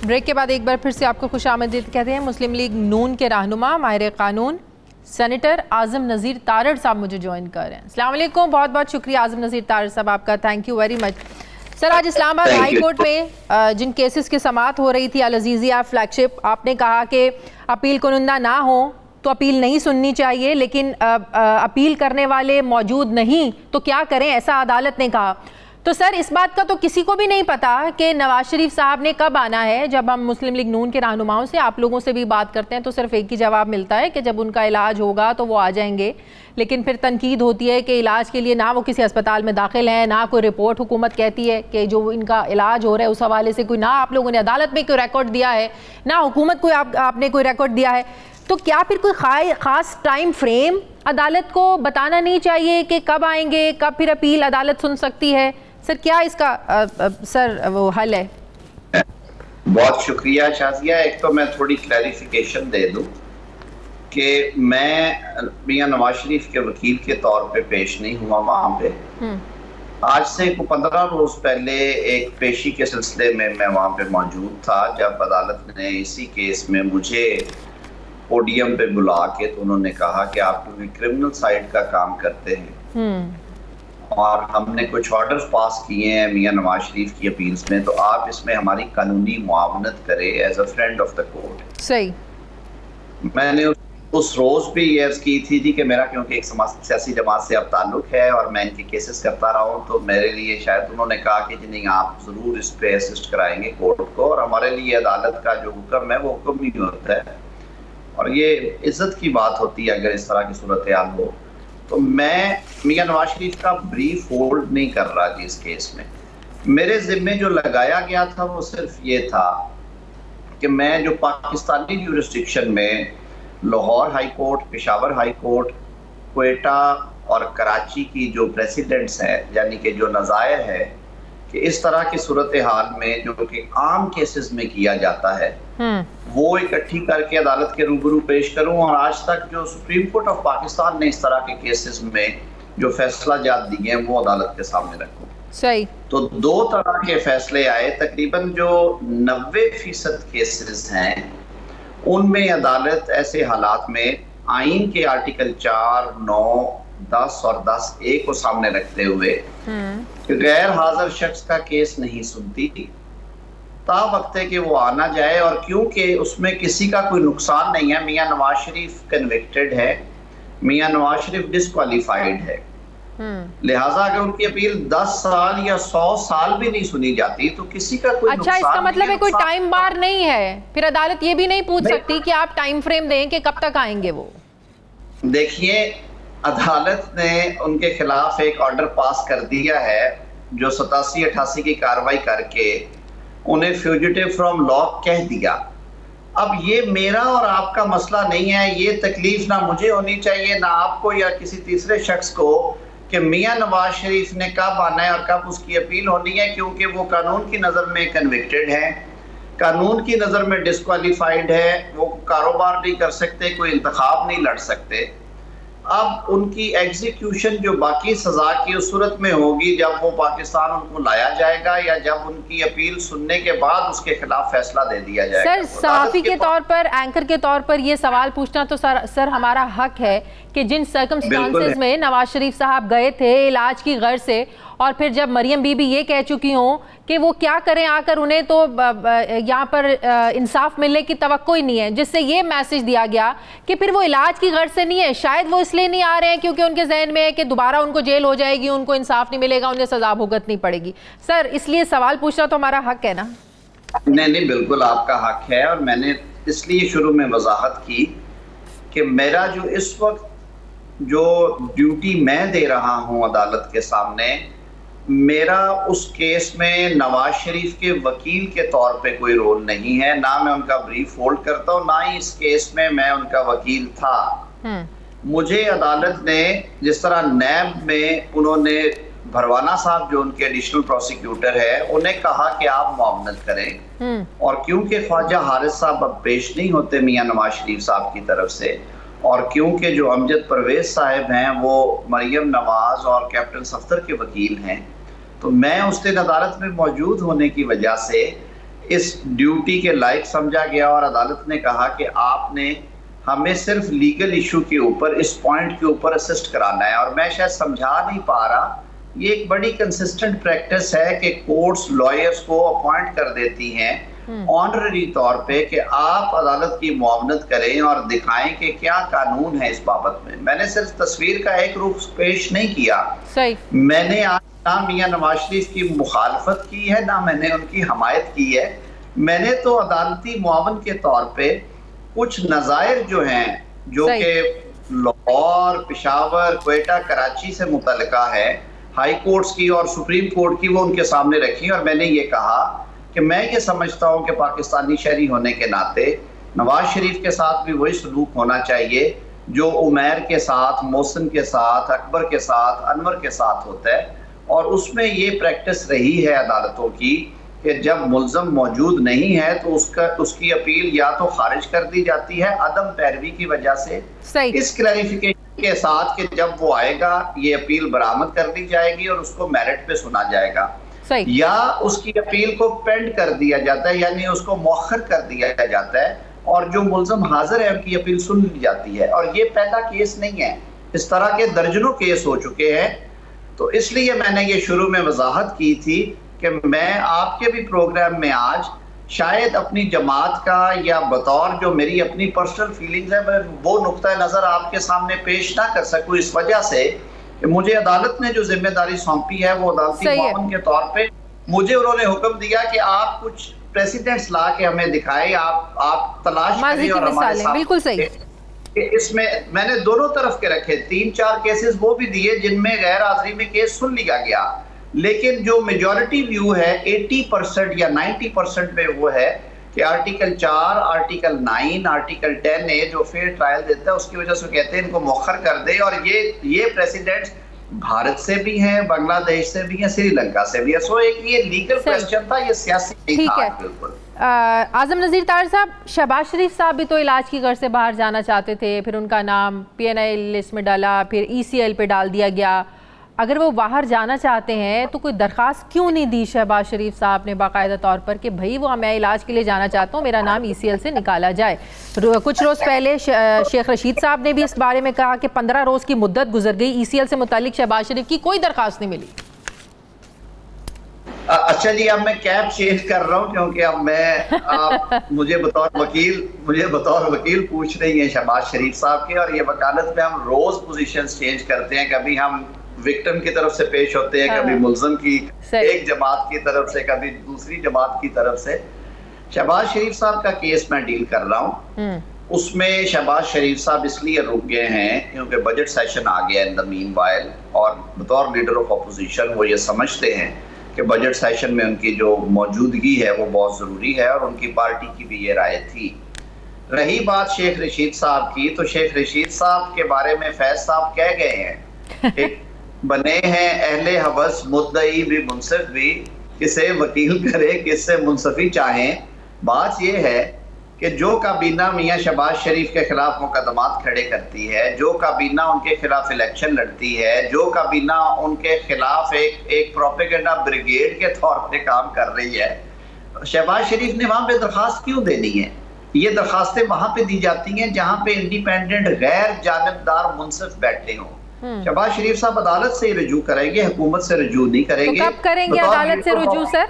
Speaker 1: ब्रेक के बाद एक बार फिर से आपको खुशामदीद कहते हैं। मुस्लिम लीग नून के रहनुमा माहिर कानून सेनेटर आज़म नज़ीर तारड़ साहब मुझे ज्वाइन कर रहे हैं। अस्सलाम वालेकुम, बहुत बहुत शुक्रिया आज़म नज़ीर तारड़ साहब आपका, thank you very much. Sir आज इस्लामाबाद हाई कोर्ट में जिन केसेस की समाअत हो रही थी अल अज़ीज़िया फ्लैगशिप, आपने कहा कि अपील कुनंदा ना हो तो अपील नहीं सुननी चाहिए, लेकिन अपील करने वाले मौजूद नहीं तो क्या करें, ऐसा अदालत ने कहा। तो सर इस बात का तो किसी को भी नहीं पता कि नवाज शरीफ साहब ने कब आना है। जब हम मुस्लिम लीग नून के रहनुमाओं से, आप लोगों से भी बात करते हैं तो सिर्फ एक ही जवाब मिलता है कि जब उनका इलाज होगा तो वो आ जाएंगे, लेकिन फिर तनकीद होती है कि इलाज के लिए ना वो किसी अस्पताल में दाखिल हैं, ना कोई रिपोर्ट हुकूमत कहती है कि जो इनका इलाज हो रहा है उस हवाले से कोई, ना आप लोगों ने अदालत में कोई रिकॉर्ड दिया है, ना हुकूमत को आपने कोई रिकॉर्ड दिया है। तो क्या फिर कोई ख़ास टाइम फ्रेम अदालत को बताना नहीं चाहिए कि कब आएंगे, कब फिर अपील अदालत सुन सकती है? सर क्या इसका सर वो हल है?
Speaker 5: बहुत शुक्रिया शाजिया। एक तो मैं थोड़ी क्लैरिफिकेशन दे दूं कि मैं मियां नवाज शरीफ के वकील के तौर पे पेश नहीं हुआ वहाँ पे। आज से 15 रोज पहले एक पेशी के सिलसिले में मैं वहाँ पे मौजूद था, जब अदालत ने इसी केस में मुझे पोडियम पे बुला के तो उन्होंने कहा कि आप क्योंकि क्रिमिनल साइड का काम करते हैं और हमने कुछ ऑर्डर्स पास किए हैं मियां नवाज शरीफ की अपील्स में, तो आप इसमें हमारी कानूनी मुआवनत करें as a friend of the court.
Speaker 1: सही।
Speaker 5: मैंने उस रोज भी ये अर्ज की थी कि मेरा क्योंकि एक सियासी जमात से अब ताल्लुक है और मैं इनके केसेस करता रहा हूँ, तो मेरे लिए शायद उन्होंने कहा कि नहीं आप जरूर इस पे असिस्ट कराएंगे कोर्ट को, और हमारे लिए अदालत का जो हुक्म है वो हुक्म ही होता है और ये इज्जत की बात होती है अगर इस तरह की सूरत हाल हो। तो मैं मियां नवाज शरीफ का ब्रीफ होल्ड नहीं कर रहा जी। इस केस में मेरे जिम्मे जो लगाया गया था वो सिर्फ ये था कि मैं जो पाकिस्तानी ज्यूरिस्डिक्शन में Lahore high court, Peshawar high court, Quetta और कराची की जो प्रेसिडेंट्स हैं, यानी कि जो नज़ायर है कि इस तरह की सूरत हाल में जो कि आम केसेस में किया जाता है वो इकट्ठी करके अदालत के रूबरू पेश करूं, और आज तक जो सुप्रीम कोर्ट ऑफ पाकिस्तान ने इस तरह के केसेस में जो फैसला जात दिए हैं वो अदालत के सामने रखूं।
Speaker 1: सही।
Speaker 5: तो 2 तरह के फैसले आए। तकरीबन जो 90% केसेस हैं उनमें अदालत ऐसे हालात में आइन के आर्टिकल 4, 9, 10 और 10A को सामने रखते हुए गैर हाजिर शख्स का केस नहीं सुनती ता वक्त है कि वो आना जाए, और क्योंकि उसमें किसी का कोई नुकसान नहीं है, मियां नवाज शरीफ कन्विक्टेड है, मियां नवाज शरीफ डिस्क्वालीफाइड है, लिहाजा अगर उनकी अपील 10 साल या 100 साल भी नहीं सुनी जाती तो किसी का कोई
Speaker 1: अच्छा, इसका मतलब है कोई टाइम बार नहीं है? फिर अदालत ये भी नहीं पूछ सकती कि आप टाइम फ्रेम दें कि कब तक आएंगे वो?
Speaker 5: देखिए, अदालत ने उनके खिलाफ एक ऑर्डर पास कर दिया है जो 87-88 की कार्रवाई करके उन्हें फ्यूजिटिव फ्रॉम लॉ कह दिया। अब ये मेरा और आपका मसला नहीं है, ये तकलीफ ना मुझे होनी चाहिए ना आपको या किसी तीसरे शख्स को कि मियां नवाज शरीफ ने कब आना है और कब उसकी अपील होनी है, क्योंकि वो कानून की नज़र में कन्विक्टेड है, कानून की नज़र में डिस्क्वालीफाइड है, वो कारोबार नहीं कर सकते, कोई इंतखाब नहीं लड़ सकते। अब उनकी एग्जीक्यूशन जो बाकी सजा की उस सूरत में होगी जब वो पाकिस्तान उनको लाया जाएगा या जब उनकी अपील सुनने के बाद उसके खिलाफ फैसला दे दिया जाएगा।
Speaker 1: सर सहाफ़ी के तौर पर, एंकर के तौर पर ये सवाल पूछना तो सर हमारा हक है कि जिन सर्कमस्टांसेस में नवाज शरीफ साहब गए थे इलाज की गर्ज से, और फिर जब मरियम बीबी ये कह चुकी हों कि वो क्या करें आकर, उन्हें तो यहाँ पर इंसाफ मिलने की तवक्को ही नहीं है, जिससे ये मैसेज दिया गया कि फिर वो इलाज की गर्ज से नहीं है, शायद वो इसलिए नहीं आ रहे हैं क्योंकि उनके जहन में है कि दोबारा उनको जेल हो जाएगी, उनको इंसाफ नहीं मिलेगा, उन्हें सजा भुगतनी पड़ेगी। सर, इसलिए सवाल पूछना तो हमारा हक है ना?
Speaker 5: नहीं, बिल्कुल आपका हक है, और मैंने इसलिए शुरू में वजाहत की कि मेरा जो इस वक्त जो ड्यूटी मैं दे रहा हूं अदालत के सामने, मेरा उस केस में नवाज शरीफ के वकील के तौर पे कोई रोल नहीं है, ना मैं उनका ब्रीफ होल्ड करता हूं, ना ही इस केस में मैं उनका वकील था। मुझे अदालत ने, जिस तरह नैब में उन्होंने भरवाना साहब जो उनके एडिशनल प्रोसिक्यूटर है, उन्हें कहा कि आप मुआवनत करें, और क्योंकि ख्वाजा हारिस साहब अब पेश नहीं होते मियां नवाज शरीफ साहब की तरफ से, और क्योंकि जो अमजद परवेज साहब हैं वो मरियम नवाज और कैप्टन सफ्दर के वकील हैं, तो मैं उस दिन अदालत में मौजूद होने की वजह से इस ड्यूटी के लायक समझा गया, और अदालत ने कहा कि आपने हमें सिर्फ लीगल इशू के ऊपर, इस पॉइंट के ऊपर असिस्ट कराना है। और मैं शायद समझा नहीं पा रहा, ये एक बड़ी कंसिस्टेंट प्रैक्टिस है कि कोर्ट्स लॉयर्स को अपॉइंट कर देती हैं ऑनररी तौर पे कि आप अदालत की मुआवनत करें और दिखाएं कि क्या कानून है इस बाबत में। मैंने सिर्फ तस्वीर का एक रूप पेश नहीं किया,
Speaker 1: सही।
Speaker 5: मैंने आज ना मियां नवाज शरीफ की मुखालफत की है, ना मैंने उनकी हमायत की है। मैंने तो अदालती मुआवन के तौर पे कुछ नज़ायर जो हैं, जो कि लाहौर, पेशावर, क्वेटा, कराची से मुतल्लिका है, हाई कोर्ट्स की और सुप्रीम कोर्ट की, वो उनके सामने रखी, और मैंने ये कहा कि मैं ये समझता हूँ कि पाकिस्तानी शहरी होने के नाते नवाज शरीफ के साथ भी वही सलूक होना चाहिए जो उमैर के साथ, मोहसिन के साथ, अकबर के साथ, अनवर के साथ होता है। और उसमें ये प्रैक्टिस रही है अदालतों की कि जब मुल्ज़म मौजूद नहीं है तो उसकी अपील या तो खारिज कर दी जाती है अदम पैरवी की वजह से, इस क्लैरिफिकेशन के साथ कि जब वो आएगा ये अपील बरामद कर दी जाएगी और उसको मेरिट पे सुना जाएगा, या उसकी अपील को पेंड कर दिया जाता है, यानी उसको मौखर कर दिया जाता है, और जो मुल्ज़म हाजिर है उनकी अपील सुन ली जाती है। और ये पहला केस नहीं है, इस तरह के दर्जनों केस हो चुके हैं। तो इसलिए मैंने ये शुरू में वजाहत की थी कि मैं आपके भी प्रोग्राम में आज शायद अपनी जमात का या बतौर जो मेरी अपनी पर्सनल फीलिंग्स है, मैं वो नुक्ता नज़र आपके सामने पेश ना कर सकूँ, इस वजह से कि मुझे अदालत ने जो जिम्मेदारी सौंपी है वो अदालती मुआवन के तौर पे मुझे उन्होंने हुक्म दिया कि आप कुछ प्रेसिडेंट्स ला के हमें दिखाएं, आप तलाश करें और हमारे साथ।
Speaker 1: बिल्कुल सही।
Speaker 5: इसमें मैंने दोनों तरफ के रखे, 3-4 केसेस वो भी दिए जिनमें गैर हाजिरी में केस सुन लिया गया, लेकिन जो मेजॉरिटी व्यू है 80% या 90% में वो है कि आर्टिकल 4, आर्टिकल 9, आर्टिकल 10A जो फेयर ट्रायल देता है, उसकी वजह से कहते हैं इनको मौखर कर दे। और ये प्रेसिडेंट्स भारत से भी हैं, बांग्लादेश से भी हैं, श्रीलंका से भी है। सो एक ये लीगल क्वेश्चन था, ये सियासी नहीं था। बिल्कुल।
Speaker 1: आजम नज़ीर तार साहब, शहबाज शरीफ साहब भी तो इलाज की गर्ज से बाहर जाना चाहते थे, फिर उनका नाम PNI लिस्ट में डाला, फिर ECL पे डाल दिया गया। अगर वो बाहर जाना चाहते हैं तो कोई दरख्वास्त क्यों नहीं दी शहबाज शरीफ साहब ने बाकायदा तौर पर कि भाई वो मैं इलाज के लिए जाना चाहता हूँ, मेरा नाम ECL से निकाला जाए। कुछ रोज़ पहले शेख रशीद साहब ने भी इस बारे में कहा कि 15 रोज़ की मुद्दत गुजर गई, ECL से मुतालिक शहबाज शरीफ की कोई दरख्वास्त नहीं मिली।
Speaker 5: अच्छा जी, अब मैं कैब चेंज कर रहा हूँ क्योंकि अब मुझे बतौर वकील पूछ रही है शहबाज शरीफ साहब के, और ये वकालत में हम रोज पोजीशंस चेंज करते हैं, कभी हम विक्टिम की तरफ से पेश होते हैं, कभी मुल्ज़िम की एक जमात की तरफ से, कभी दूसरी जमात की तरफ से। शहबाज शरीफ साहब का केस मैं डील कर रहा हूँ, उसमें शहबाज शरीफ साहब इसलिए रुक गए हैं क्योंकि बजट सेशन आ गया इन द मीनवाइल, और बतौर लीडर ऑफ अपोजिशन वो ये समझते हैं कि बजट सेशन में उनकी जो मौजूदगी है वो बहुत ज़रूरी है, और उनकी पार्टी की भी ये राय थी। रही बात शेख रशीद साहब की, तो शेख रशीद साहब के बारे में फैज साहब कह गए हैं कि बने हैं अहले हवस मुद्दई भी मुनसिफ भी, किसे वकील करे किससे मुनसफी चाहें। बात यह है कि जो काबीना मियां शहबाज शरीफ के खिलाफ मुकदमात खड़े करती है, जो काबीना उनके खिलाफ इलेक्शन लड़ती है, जो काबीना उनके खिलाफ एक प्रोपेगेंडा ब्रिगेड के तौर पे काम कर रही है, शहबाज शरीफ ने वहां पे दरखास्त क्यों देनी है? ये दरखास्तें वहां पे दी जाती हैं जहां पे इंडिपेंडेंट गैर जानिबदार मुनसिफ बैठे हों। शहबाज शरीफ साहब अदालत से रजू करेंगे, हुकूमत से रजू नहीं करेंगे।
Speaker 1: तो कब करेंगे अदालत से रजू सर?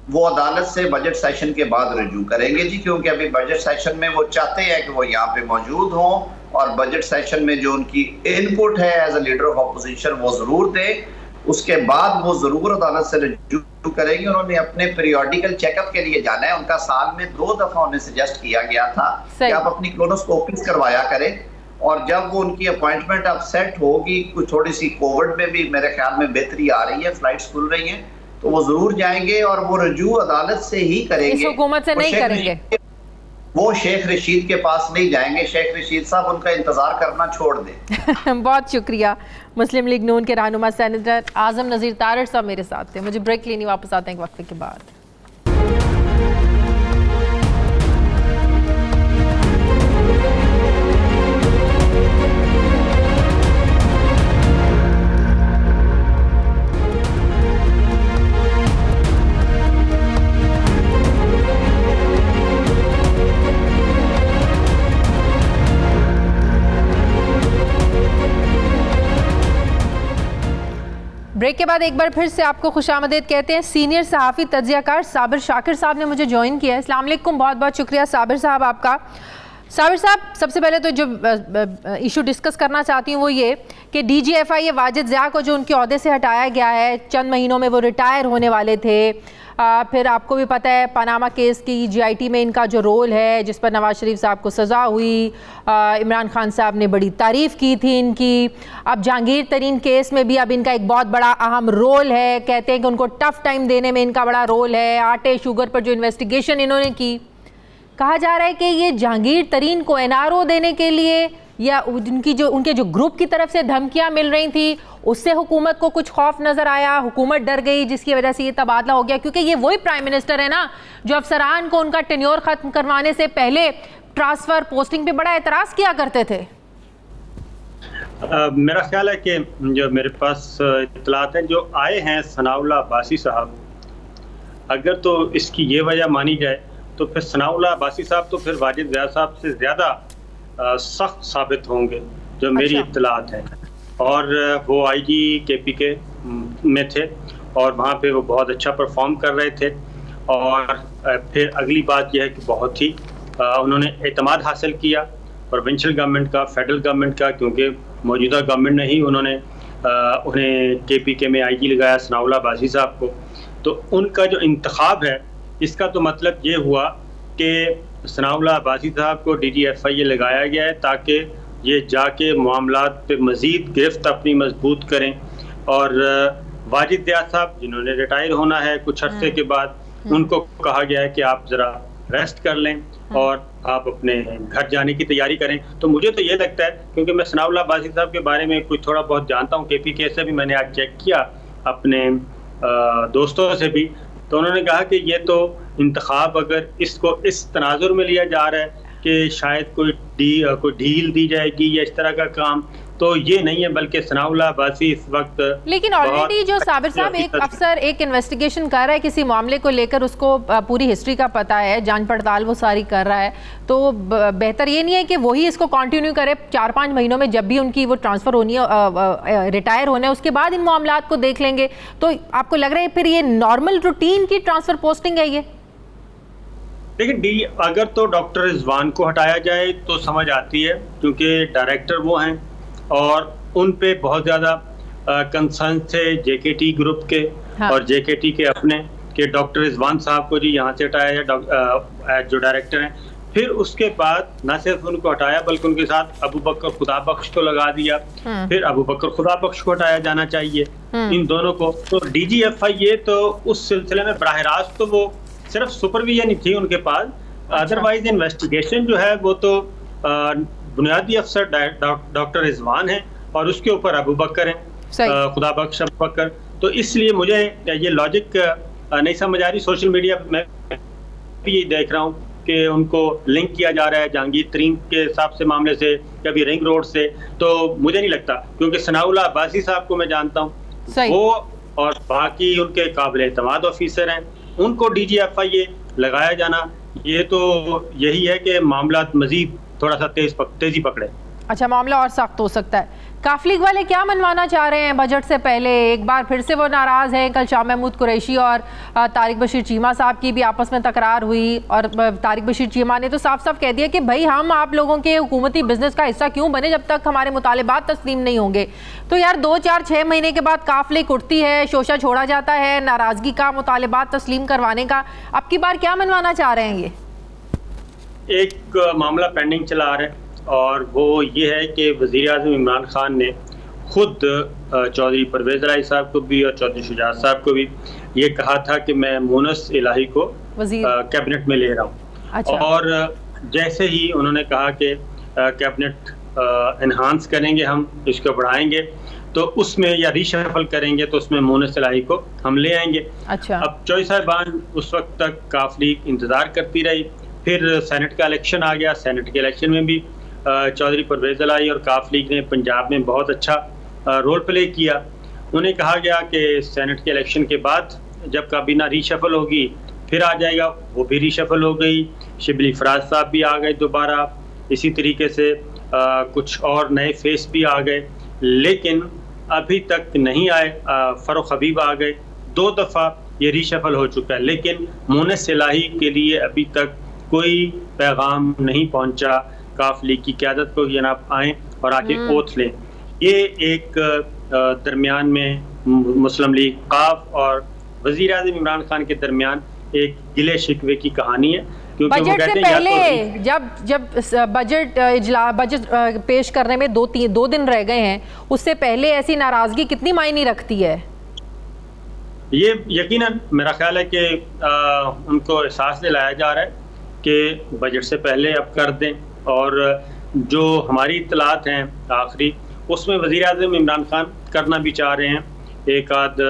Speaker 5: वो अदालत से बजट सेशन के बाद रिव्यू करेंगे जी, क्योंकि अभी बजट सेशन में वो चाहते हैं कि वो यहाँ पे मौजूद हों और बजट सेशन में जो उनकी इनपुट है as a leader of opposition वो जरूर दें। उसके बाद वो जरूर अदालत से रिव्यू करेंगे। उन्होंने अपने पीरियोडिकल चेकअप के लिए जाना है। उनका साल में 2 दफा उन्हें सजेस्ट किया गया था कि आप अपनी कोलोनोस्कोपीज करवाया करें, और जब वो उनकी अपॉइंटमेंट अब सेट होगी, कुछ थोड़ी सी कोविड में भी मेरे ख्याल में बेहतरी आ रही है, फ्लाइट्स खुल रही हैं, तो वो जरूर जाएंगे और वो रिव्यू अदालत से ही करेंगे,
Speaker 1: इस हुकूमत से नहीं करेंगे।
Speaker 5: वो शेख रशीद के पास नहीं जाएंगे। शेख रशीद साहब उनका इंतजार करना छोड़ दें।
Speaker 1: बहुत शुक्रिया। मुस्लिम लीग नून के रहनुमा सेनेटर आजम नज़ीर तारड़ साहब मेरे साथ थे। मुझे ब्रेक लेनी, वापस आते हैं एक वक्फे के बाद। ब्रेक के बाद एक बार फिर से आपको खुशामदीद कहते हैं। सीनियर सहाफ़ी तज्ज़ियाकार साबिर शाकिर साहब ने मुझे ज्वाइन किया है। अस्सलाम वालेकुम, बहुत बहुत शुक्रिया साबिर साहब आपका। साबिर साहब, सबसे पहले तो जो इशू डिस्कस करना चाहती हूँ वो ये कि DGFI वाजिद ज़िया को जो उनके ओहदे से हटाया गया है, चंद महीनों में वो रिटायर होने वाले थे। फिर आपको भी पता है पनामा केस की GIT में इनका जो रोल है, जिस पर नवाज शरीफ साहब को सज़ा हुई, इमरान खान साहब ने बड़ी तारीफ़ की थी इनकी। अब जहांगीर तरीन केस में भी अब इनका एक बहुत बड़ा अहम रोल है। कहते हैं कि उनको टफ़ टाइम देने में इनका बड़ा रोल है। आटे शुगर पर जो इन्वेस्टिगेशन इन्होंने की, कहा जा रहा है कि ये जहांगीर तरीन को NRO देने के लिए या उनके जो ग्रुप की तरफ से धमकियां मिल रही थी, उससे हुकूमत को कुछ खौफ नज़र आया, हुकूमत डर गई, जिसकी वजह से ये तबादला हो गया। क्योंकि ये वही प्राइम मिनिस्टर है ना जो अफसरान को उनका टेन्योर ख़त्म करवाने से पहले ट्रांसफ़र पोस्टिंग पे बड़ा एतराज़ किया करते थे।
Speaker 6: मेरा ख्याल है कि जो मेरे पास इत्तलात हैं जो आए हैं सनाउल्लाह अब्बासी साहब, अगर तो इसकी ये वजह मानी जाए तो फिर सनाउल्लाह अब्बासी साहब तो फिर वाजिद ज़िया साहब से ज़्यादा सख्त साबित होंगे, जो मेरी इत्तलात है। और वो IG KPK में थे और वहाँ पे वो बहुत अच्छा परफॉर्म कर रहे थे। और फिर अगली बात यह है कि बहुत ही उन्होंने एतमाद हासिल किया प्रोविंशियल गवर्नमेंट का, फेडरल गवर्नमेंट का, क्योंकि मौजूदा गवर्नमेंट ने ही उन्हें KPK में IG लगाया सनाउल्लाह अब्बासी साहब को। तो उनका जो इंतखाब है, इसका तो मतलब ये हुआ कि सनाउल्लाह अब्बासी साहब को DGFI लगाया गया है ताकि ये जाके मामलात पे मज़ीद गिरफ्त अपनी मजबूत करें। और वाजिद ज़िया साहब जिन्होंने रिटायर होना है कुछ अरसे के बाद, उनको कहा गया है कि आप ज़रा रेस्ट कर लें और आप अपने घर जाने की तैयारी करें। तो मुझे तो ये लगता है, क्योंकि मैं सनाउल्लाह अब्बासी साहब के बारे में कुछ थोड़ा बहुत जानता हूँ, KPK से भी मैंने आज चेक किया अपने दोस्तों से भी, तो उन्होंने कहा कि ये तो इंतखाब अगर इसको इस तनाजुर में लिया जा रहा है कि शायद कोई ढील दी जाएगी या इस तरह का काम, तो ये नहीं है, बल्कि सनाउल्लाह अब्बासी इस वक्त।
Speaker 1: लेकिन ऑलरेडी जो साबिर साहब एक अफसर एक इन्वेस्टिगेशन कर रहा है किसी मामले को लेकर, उसको पूरी हिस्ट्री का पता है, जांच पड़ताल वो सारी कर रहा है, तो बेहतर ये नहीं है कि वही इसको कंटिन्यू करे 4-5 महीनों में, जब भी उनकी वो ट्रांसफ़र होनी है, रिटायर होने, उसके बाद इन मामलात को देख लेंगे। तो आपको लग रहा है फिर ये नॉर्मल रूटीन की ट्रांसफ़र पोस्टिंग है ये?
Speaker 6: देखिए, अगर तो डॉक्टर रिजवान को हटाया जाए तो समझ आती है, क्योंकि डायरेक्टर वो हैं और उन पे बहुत ज़्यादा कंसर्न थे JKT ग्रुप के। हाँ। और JKT के अपने कि डॉक्टर रिजवान साहब को जी यहाँ से हटाया जाए जो डायरेक्टर हैं। फिर उसके बाद न सिर्फ उनको हटाया बल्कि उनके साथ अबू बकर खुदाबख्श को लगा दिया। फिर अबू बकर खुदाबख्श को हटाया जाना चाहिए, इन दोनों को। तो DGFI ये तो उस सिलसिले में बराह रास्त तो वो सिर्फ सुपरविजन ही थी उनके पास, अदरवाइज इन्वेस्टिगेशन जो है वो तो बुनियादी अफसर डॉक्टर रिजवान है और उसके ऊपर अबू बकर हैं, खुदाबख्श अबू बकर। तो इसलिए मुझे ये लॉजिक नहीं समझ आ रही। सोशल मीडिया में भी देख रहा हूँ कि उनको लिंक किया जा रहा है जहांगीर तरीन के हिसाब से मामले से, कभी रिंग रोड से। तो मुझे नहीं लगता, क्योंकि सनाउल्लाह अब्बासी साहब को मैं जानता हूँ, वो और बाकी उनके काबिल एतमाद ऑफिसर हैं, उनको DGFI ये लगाया जाना, ये तो यही है कि मामला मजीद थोड़ा सा तेजी पकड़े।
Speaker 1: अच्छा, मामला और सख्त हो सकता है। काफ लीग वाले क्या मनवाना चाह रहे हैं बजट से पहले? एक बार फिर से वो नाराज हैं। कल शाह महमूद कुरैशी और तारिक बशीर चीमा साहब की भी आपस में तकरार हुई और तारिक बशीर चीमा ने तो साफ साफ कह दिया कि भाई हम आप लोगों के हुकूमती बिजनेस का हिस्सा क्यों बने जब तक हमारे मुतालिबात तस्लीम नहीं होंगे। तो यार 2-4-6 महीने के बाद काफ लीग उठती है, शोशा छोड़ा जाता है नाराजगी का, मुतालिबात तस्लीम करवाने का। अब की बार क्या मनवाना चाह रहे हैं? ये
Speaker 6: एक मामला पेंडिंग चला आ रहा है और वो ये है कि वज़ीर-ए-आज़म इमरान खान ने खुद चौधरी परवेज़ इलाही साहब को भी और चौधरी शुजात साहब को भी ये कहा था कि मैं मुनस इलाही को कैबिनेट में ले रहा हूँ। अच्छा। और जैसे ही उन्होंने कहा कि कैबिनेट एनहांस करेंगे, हम इसको बढ़ाएंगे, तो उसमें या रीशफल करेंगे तो उसमें मुनस इलाही को हम ले आएंगे।
Speaker 1: अच्छा। अब
Speaker 6: चौधरी साहिबान उस वक्त तक काफ लीग इंतज़ार करती रही, फिर सेनेट का इलेक्शन आ गया। सेनेट के इलेक्शन में भी चौधरी परवेज़ इलाही और काफ लीग ने पंजाब में बहुत अच्छा रोल प्ले किया। उन्हें कहा गया कि सेनेट के इलेक्शन के बाद जब काबीना रीशफल होगी फिर आ जाएगा, वो भी रीशफल हो गई। शिबली फराज साहब भी आ गए दोबारा, इसी तरीके से कुछ और नए फेस भी आ गए, लेकिन अभी तक नहीं आए। फ़ारूक हबीब आ गए, 2 दफ़ा ये रीशफल हो चुका है, लेकिन मुनस इलाही के लिए अभी तक कोई पैगाम नहीं पहुंचा काफ लीग की क़यादत को, जनाब आएँ और आके ओथ लें। ये एक दरमियान में मुस्लिम लीग काफ और वज़ीर-ए-आज़म इमरान खान के दरमियान एक गिले शिकवे की कहानी है। क्योंकि
Speaker 1: बजट से पहले जब बजट पेश करने में 2 दिन रह गए हैं, उससे पहले ऐसी नाराजगी कितनी मायने रखती है?
Speaker 6: ये यकीनन मेरा ख्याल है कि उनको एहसास दिलाया जा रहा है कि बजट से पहले अब कर दें। और जो हमारी इत्तलात हैं आखिरी, उसमें वज़ीर-ए-आज़म इमरान खान करना भी चाह रहे हैं। एक आध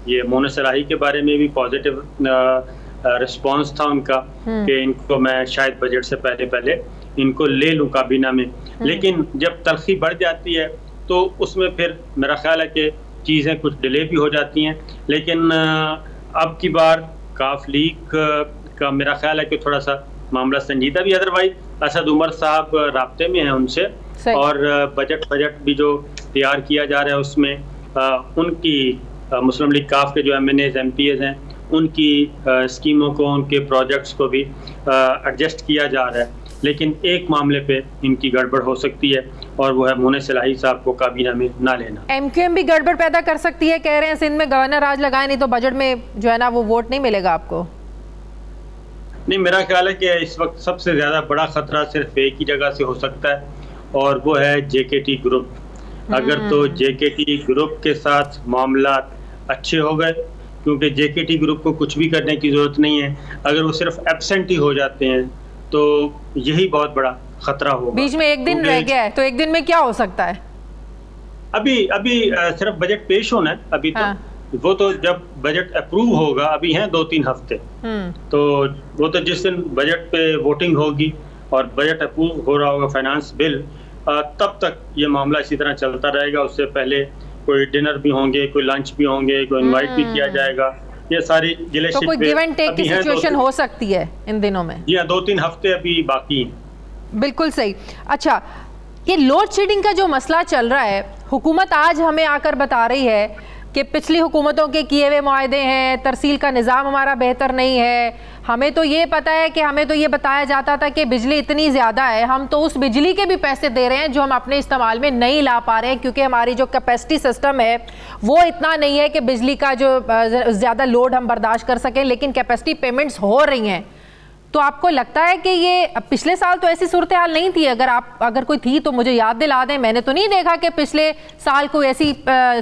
Speaker 6: ये मुनस इलाही के बारे में भी पॉजिटिव रिस्पांस था उनका कि इनको मैं शायद बजट से पहले इनको ले लूँ काबीना में, लेकिन जब तलखी बढ़ जाती है तो उसमें फिर मेरा ख्याल है कि चीज़ें कुछ डिले भी हो जाती हैं। लेकिन अब की बार काफ लीग का मेरा ख्याल है कि थोड़ा सा मामला संजीदा भी। अदरवाइज असद उमर साहब राब्ते में हैं उनसे, और बजट भी जो तैयार किया जा रहा है उसमें उनकी मुस्लिम लीग काफ के जो MNAs MPAs हैं उनकी स्कीमों को, उनके प्रोजेक्ट्स को भी एडजस्ट किया जा रहा है। लेकिन एक मामले पे इनकी गड़बड़ हो सकती है और वो है मुनस इलाही साहब को काबीना में ना लेना।
Speaker 1: MQM भी गड़बड़ पैदा कर सकती है, कह रहे हैं सिंध में गवर्नर राज लगाए, नहीं तो बजट में जो है ना वो वोट नहीं मिलेगा आपको।
Speaker 6: नहीं, मेरा ख्याल है कि इस वक्त सबसे ज़्यादा बड़ा ख़तरा सिर्फ एक ही जगह से हो सकता है और वो है JKT ग्रुप। अगर तो JKT ग्रुप के साथ मामला अच्छे हो गए, क्योंकि JKT ग्रुप को कुछ भी करने की ज़रूरत नहीं है, अगर वो सिर्फ एब्सेंट ही हो जाते हैं तो यही बहुत बड़ा ख़तरा होगा।
Speaker 1: बीच में एक दिन रह गया है, तो एक दिन में क्या हो सकता है?
Speaker 6: अभी सिर्फ बजट पेश होना है अभी। हाँ। तो वो तो जब बजट अप्रूव होगा, अभी हैं 2-3 हफ्ते, तो वो तो जिस दिन बजट पे वोटिंग होगी और बजट अप्रूव हो रहा होगा फाइनेंस बिल, तब तक ये मामला इसी तरह चलता रहेगा। उससे पहले कोई डिनर भी होंगे, कोई लंच भी होंगे, कोई इनवाइट भी किया जाएगा। ये सारी
Speaker 1: तो कोई गिव एंड टेक की सिचुएशन हो सकती है इन दिनों में।
Speaker 6: जी हाँ, 2-3 हफ्ते अभी बाकी हैं।
Speaker 1: बिल्कुल सही। अच्छा, ये लोड शेडिंग का जो मसला चल रहा है, हुकूमत आज हमें आकर बता रही है कि पिछली हुकूमतों के किए हुए मुआहदे हैं, तरसील का निज़ाम हमारा बेहतर नहीं है। हमें तो ये पता है कि हमें तो ये बताया जाता था कि बिजली इतनी ज़्यादा है, हम तो उस बिजली के भी पैसे दे रहे हैं जो हम अपने इस्तेमाल में नहीं ला पा रहे हैं, क्योंकि हमारी जो कैपेसिटी सिस्टम है वो इतना नहीं है कि बिजली का जो ज़्यादा लोड हम बर्दाश्त कर सकें, लेकिन कैपेसिटी पेमेंट्स हो रही हैं। तो आपको लगता है कि ये पिछले साल तो ऐसी सूरत हाल नहीं थी? अगर कोई थी तो मुझे याद दिला दें। मैंने तो नहीं देखा कि पिछले साल कोई ऐसी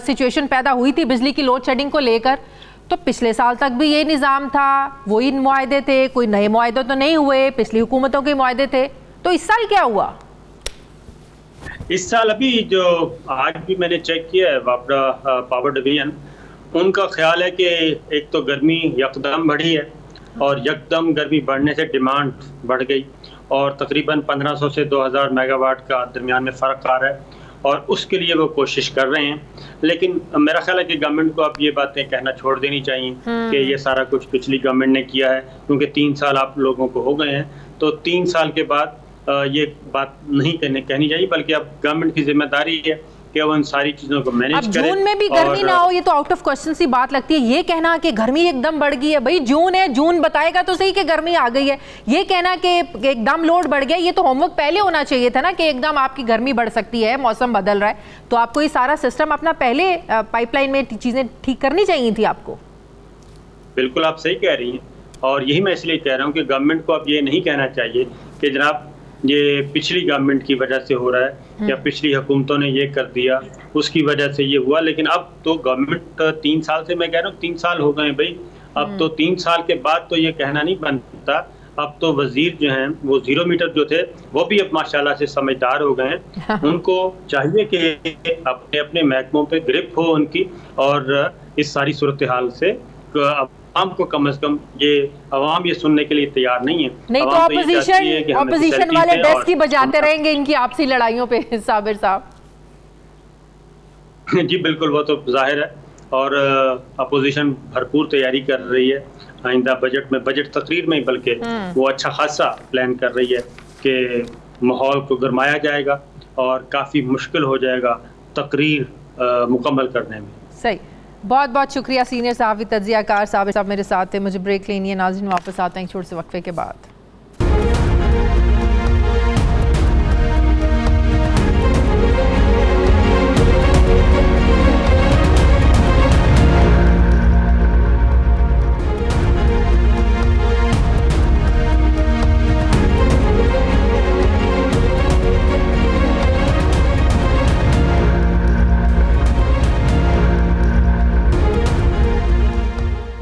Speaker 1: सिचुएशन पैदा हुई थी बिजली की लोड शेडिंग को लेकर। तो पिछले साल तक भी ये निज़ाम था, वही मुआहदे थे, कोई नए मुआहदे तो नहीं हुए, पिछली हुकूमतों के मुआहदे थे। तो इस साल क्या हुआ?
Speaker 6: इस साल अभी जो आज भी मैंने चेक किया है वापरा पावर डिवीजन, उनका ख्याल है कि एक तो गर्मी यकदम बढ़ी है और यकदम गर्मी बढ़ने से डिमांड बढ़ गई और तकरीबन 1500 से 2000 मेगावाट का दरमियान में फ़र्क आ रहा है और उसके लिए वो कोशिश कर रहे हैं। लेकिन मेरा ख्याल है कि गवर्नमेंट को अब ये बातें कहना छोड़ देनी चाहिए कि ये सारा कुछ पिछली गवर्नमेंट ने किया है, क्योंकि 3 साल आप लोगों को हो गए हैं, तो 3 साल के बाद ये बात नहीं कहनी चाहिए, बल्कि अब गवर्नमेंट की जिम्मेदारी है कि वो उन सारी चीज़ों को मैनेज करें।
Speaker 1: जून में भी गर्मी ना हो, ये तो आउट ऑफ क्वेश्चन सी बात लगती है। ये कहना कि गर्मी एकदम बढ़ गई है, भाई जून है, जून बताएगा तो सही कि गर्मी आ गई है। ये कहना कि एकदम लोड बढ़ गया, ये तो होमवर्क पहले होना चाहिए था ना कि एकदम आपकी गर्मी बढ़ सकती है, मौसम बदल रहा है, तो आपको ये सारा सिस्टम अपना पहले पाइपलाइन में चीजें ठीक करनी चाहिए थी आपको।
Speaker 6: बिल्कुल आप सही कह रही हैं, और यही मैं इसलिए कह रहा हूँ कि गवर्नमेंट को अब ये नहीं कहना चाहिए कि जनाब ये पिछली गवर्नमेंट की वजह से हो रहा है या पिछली हुकूमतों ने ये कर दिया उसकी वजह से ये हुआ। लेकिन अब तो गवर्नमेंट 3 साल से, मैं कह रहा हूँ 3 साल हो गए भाई, अब तो 3 साल के बाद तो ये कहना नहीं बनता। अब तो वजीर जो हैं वो 0 मीटर जो थे वो भी अब माशाल्लाह से समझदार हो गए हैं। उनको चाहिए कि अपने अपने महकमों पे ग्रिप हो उनकी, और इस सारी सूरत हाल से आवाम को कम से कम, ये आवाम ये सुनने के लिए तैयार नहीं है।
Speaker 1: नहीं तो ऑपोजिशन वाले डेस्क ही बजाते रहेंगे इनकी आपसी लड़ाइयों पे साबिर साहब।
Speaker 6: जी बिल्कुल, वो तो जाहिर है, और अपोजिशन भरपूर तैयारी कर रही है आइंदा बजट में, बजट तकरीर में, बल्कि वो अच्छा खासा प्लान कर रही है कि माहौल को गरमाया जाएगा और काफ़ी मुश्किल हो जाएगा तकरीर मुकम्मल करने में।
Speaker 1: सही, बहुत बहुत शुक्रिया सीनियर सहाफ़ी तज्ज़ियाकार साबिर साहब मेरे साथ थे। मुझे ब्रेक लेनी है, नाज़रीन वापस आते हैं एक छोटे से वक्फे के बाद।